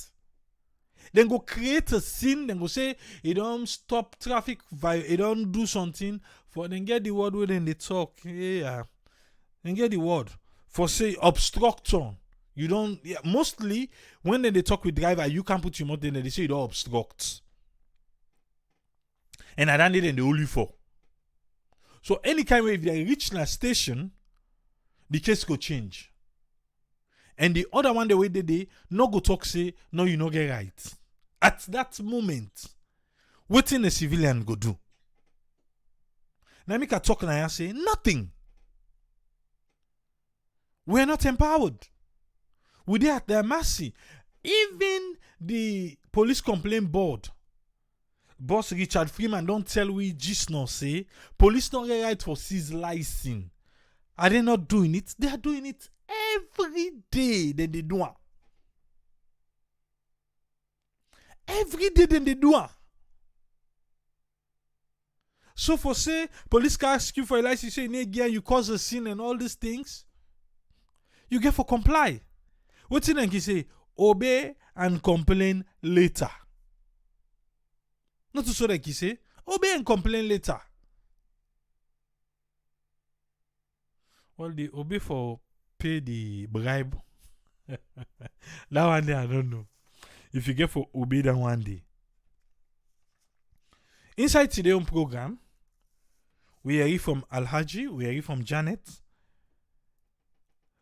Then go create a scene, then go say it don't stop traffic, it don't do something for then get the word when they talk. Yeah. Then get the word. For say obstruction. You don't mostly when they talk with driver, you can't put your mouth in there, they say you don't obstruct. And I don't need the only for. So any kind of if they reach a station, the case go change. And the other one the way they no go talk say, no, you no get right. At that moment, what in a civilian go do? Now make a talk and say nothing. We're not empowered. We are at their mercy. Even the police complaint board, boss Richard Freeman don't tell we just no say police don't get right for seize license. Are they not doing it? They are doing it every day. Then they do it. Every day then they do it. So for say police can ask you for a license, you say you cause a scene and all these things, you get for comply. What's in and he say obey and complain later. Not to so that he say obey and complain later. Well, the obey for pay the bribe. That one day I don't know. If you get for obey that one day. Inside today's program, we hear from Alhaji, we hear from Janet.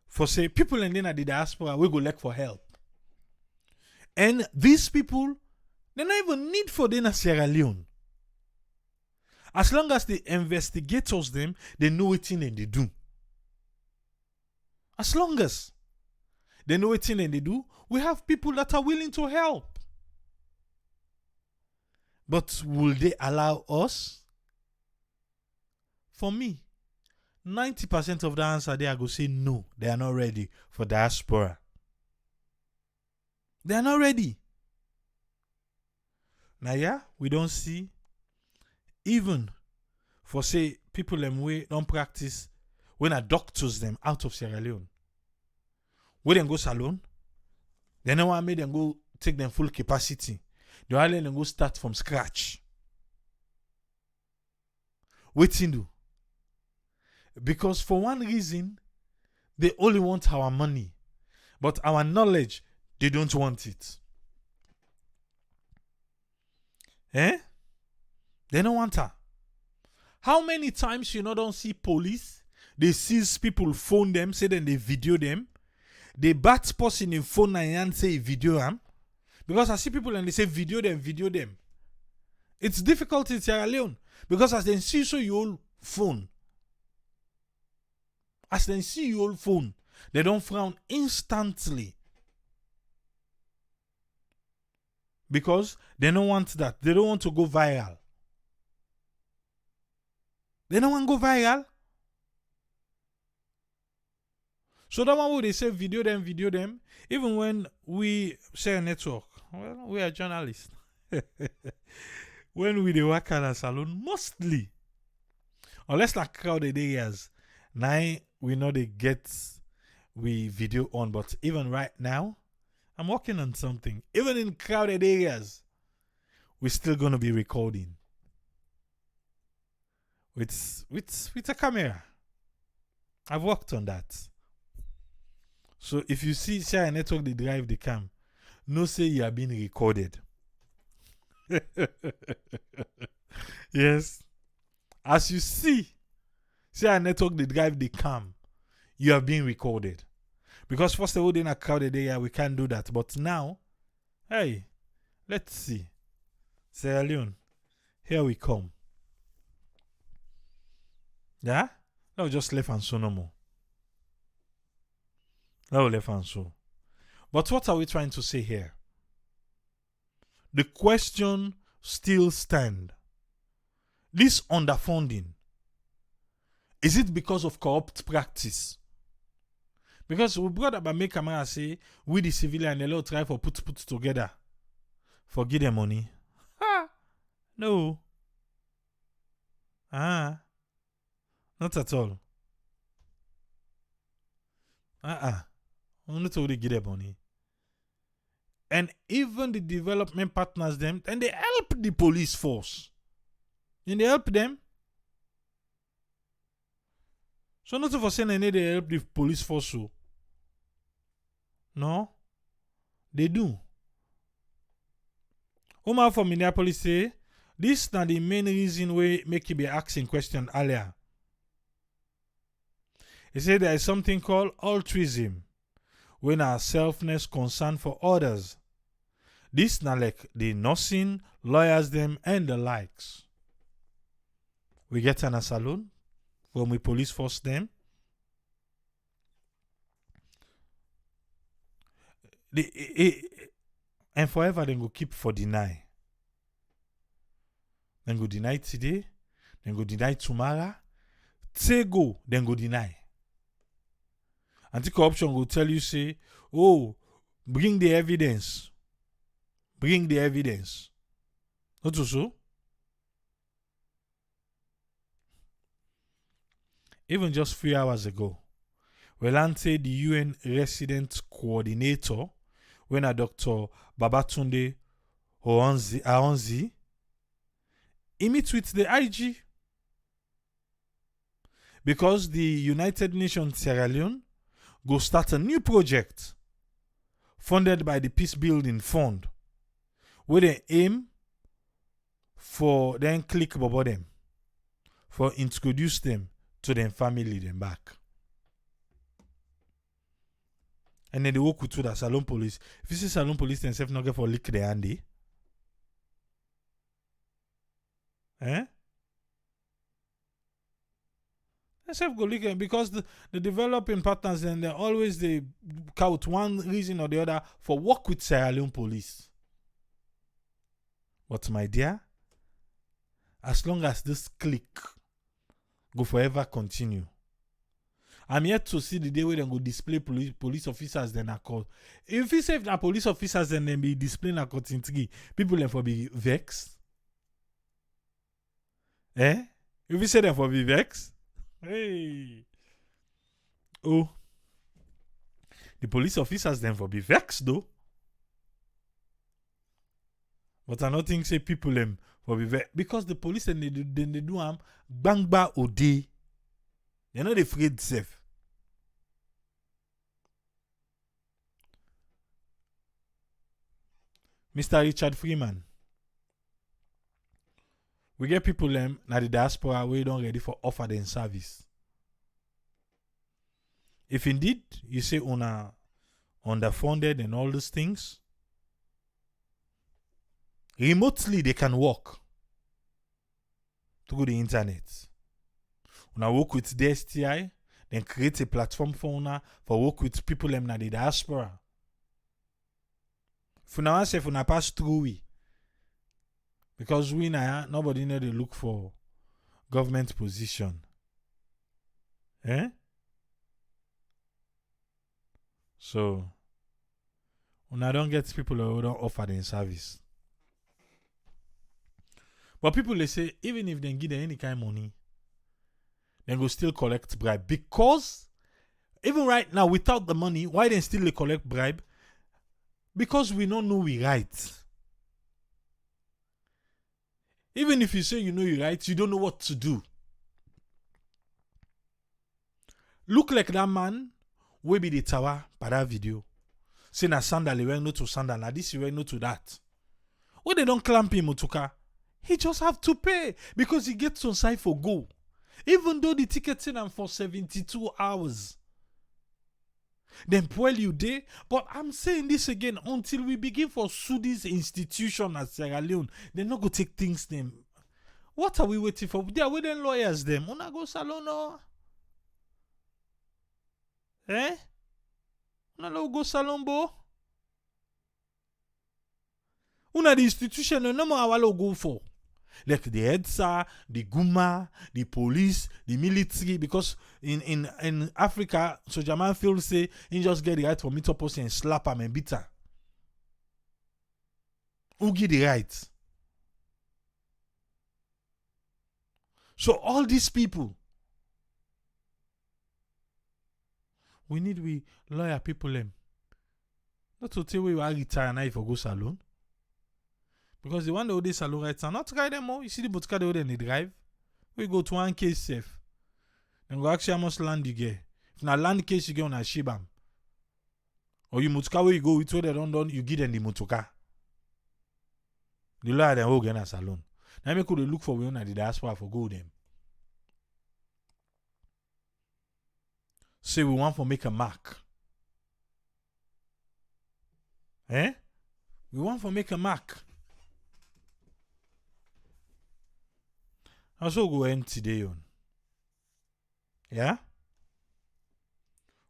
For say people in the diaspora we go look for help. And these people, they don't even need for them in Sierra Leone. As long as the investigators them, they know what thing and they do. As long as they know what thing and they do, we have people that are willing to help. But will they allow us? For me, 90% of the answer there I go say no, they are not ready for diaspora. They are not ready. Now yeah, we don't see even for say people them way don't practice when a doctors them out of Sierra Leone. We then go salon, they don't want me them go take them full capacity. They want them go start from scratch. Waiting do. Because for one reason, they only want our money. But our knowledge, they don't want it. They don't want her. How many times you don't see police They seize people, phone them, say then they video them. They bat person in phone and say video them. Because I see people and they say video them, video them. It's difficult in Sierra Leone. Because as they see so your phone. As they see your phone, they don't frown instantly. Because they don't want that. They don't want to go viral. They don't want to go viral. So that one where they say video them, even when we share a network, well, we are journalists. When we dey work at a salon, mostly, unless like crowded areas, now we know they get we video on, but even right now, I'm working on something. Even in crowded areas, we're still gonna be recording with a camera. I've worked on that. So if you see share a network they drive the cam, no say you are being recorded. Yes. As you see share a network they drive the cam, you are being recorded. Because first of all, in a crowded area, we can't do that. But now, hey, let's see. Sierra Leone, here we come. Yeah? No, just left and so no more. No, left and so. But what are we trying to say here? The question still stands. This underfunding, is it because of corrupt practice? Because we brought up a make camera say, we the civilian, and they'll try for put together. For give them money. Ha! No. Not at all. Only to really give them money. And even the development partners them, and they help the police force. And they help them. So not for saying they help the police force so. No. They do. Omar from Minneapolis say, this is not the main reason we make you be asking question earlier. He said there is something called altruism, when our selfness concern for others. This not like the nursing, lawyers them, and the likes. We get in a saloon when we police force them. And forever then go keep for deny. Then go deny today, then go deny tomorrow. Say go, then go deny. Anti-corruption will tell you, say, oh, bring the evidence. Bring the evidence. Not so. Even just 3 hours ago, Welante, the UN resident coordinator, when a Dr. Babatunde Aonzi, he meets with the IG. Because the United Nations Sierra Leone go start a new project funded by the Peace Building Fund, where they aim for then click about them, for introduce them to them family them back. And then they walk with the Salon Police. If you see Salon Police themselves not get for lick the handy. Themselves go lick it because the developing partners and they always they count one reason or the other for work with Sierra Leone Police. But my dear, as long as this click go forever continue, I'm yet to see the day where they go display police officers then are called. If you say that police officers then be displaying a contingency, people then for be vexed. If you say them for be vexed, hey. Oh. The police officers then for be vexed though. But I don't think say people them for be vexed. Because the police then they do bang ba ode. They're not afraid safe. Mr. Richard Freeman. We get people them na the diaspora we don't ready for offer them service. If indeed you say una underfunded and all those things, remotely they can work through the internet. Una work with the STI, then create a platform for una for work with people in the diaspora. If una want say if una pass through we, because we now nobody know they look for government position. So una don't get people who don't offer them service. But people they say even if they give them any kind of money, they go still collect bribe. Because even right now, without the money, why they still collect bribe? Because we don't know we right. Even if you say you know you right, you don't know what to do. Look like that man will be the tower by that video. Say na sandal, he went no to sandal, na this he went no to that. When they don't clamp him Otuka, he just have to pay because he gets on site for go. Even though the ticket in him for 72 hours. Then pull you there. But I'm saying this again, until we begin for sue this institution at Sierra Leone, they're not going to take things them. What are we waiting for? They are waiting lawyers them. Una go salon no? Una no go salon bo? Una the institution no more awalo go for. Like the EDSA, the Guma, the police, the military, because in Africa, so Jaman feels say he just get the right for meet up person and slap him and beat her. Who get the right? So all these people, we need we lawyer people them. Not to tell we are retire now if we go salon. Because the one that they salon right now, not try them more. You see the boat car they they drive. We go to one case safe. Then go actually how much land you get. If na land case you get on a shibam. Or you mutuka where you go with where they don't done, you give them the mutuka. The lawyer then go get a salon. Now me could look for we on the diaspora for go them. Say we want to make a mark. We want to make a mark. I so go end today on. Yeah?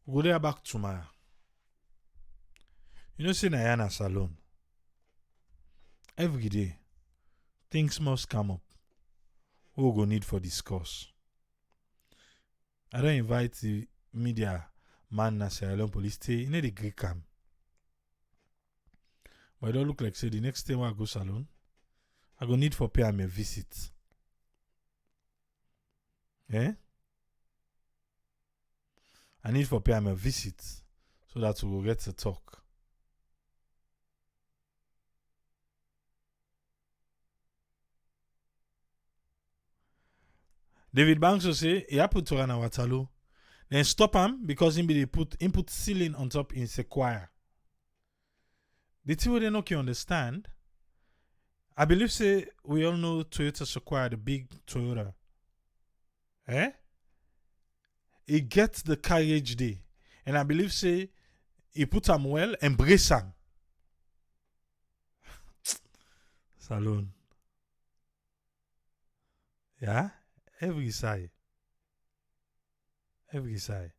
We go there back tomorrow. You know, say Nayana Salon. Every day, things must come up. We go need for discuss. I don't invite the media man na Sierra Leone police stay. You know the Greek camp. But it don't look like say the next time I go salon, I go need for pay him a visit. I need for pay him a visit so that we will get to talk. David Banks will say he put to run Watalo. Then stop him because he put ceiling on top in Sequoia. The thing we don't understand. I believe say we all know Toyota Sequoia, the big Toyota. He gets the carriage day. And I believe say he put him well, embrace him. Salon. Yeah? Every side. Every side.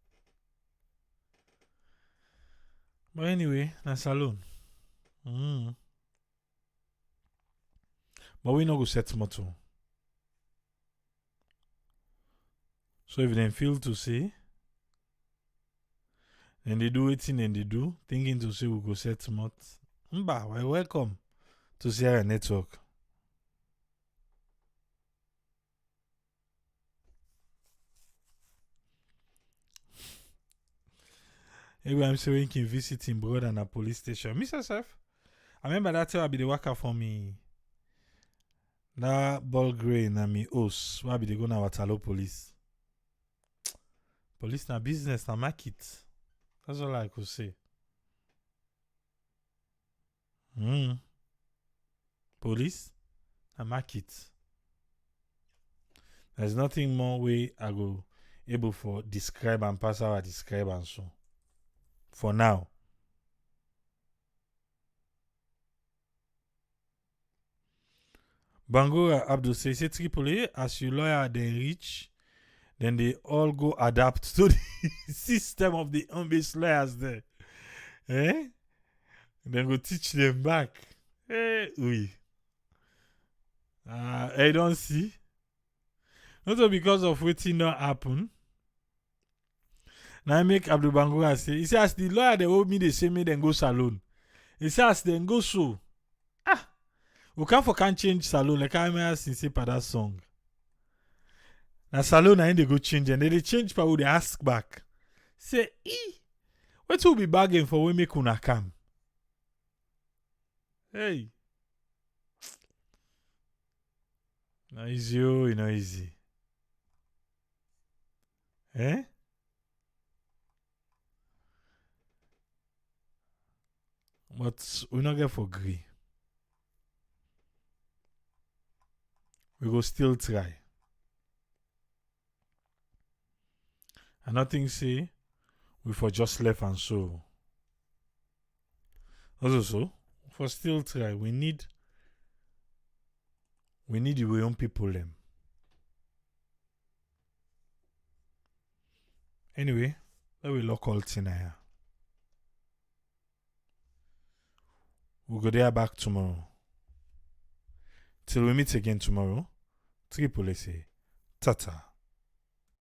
But anyway, na salon. But we no go set motto. So if they feel to say, and they do it and they do, thinking to say we go set mot. Well, welcome to Sierra Network. Maybe I'm saying can visit him brother in a police station. Mr. Seth, I remember that time I be the worker for me. That ball gray na me host. Why be they go na Watalo police? Police na business na market. That's all I could say. Police na market. There's nothing more way I go able for describe and pass our describe and so. For now. Bangura Abdul says, Tripoli, as you lawyer then reach, then they all go adapt to the system of the home-based lawyers there. Eh? Then go teach them back. Eh, oui. I don't see. Not because of what not happen. Now I make Abdul Bangura say, he says, as the lawyer they hold me, they say me, then go salon. He says, then go so. We can't change salon like I may since say that song. Now salon I they go change and they change for they ask back. Say, what will be bargain for we make una come? Hey. No easy, you know easy. Eh? But we not get for agree. We go still try. And nothing say we for just left and so. Also, for still try, we need the way young people them. Anyway, that will lock all thing here. We'll go there back tomorrow. Till we meet again tomorrow, Tripoli say, Tata.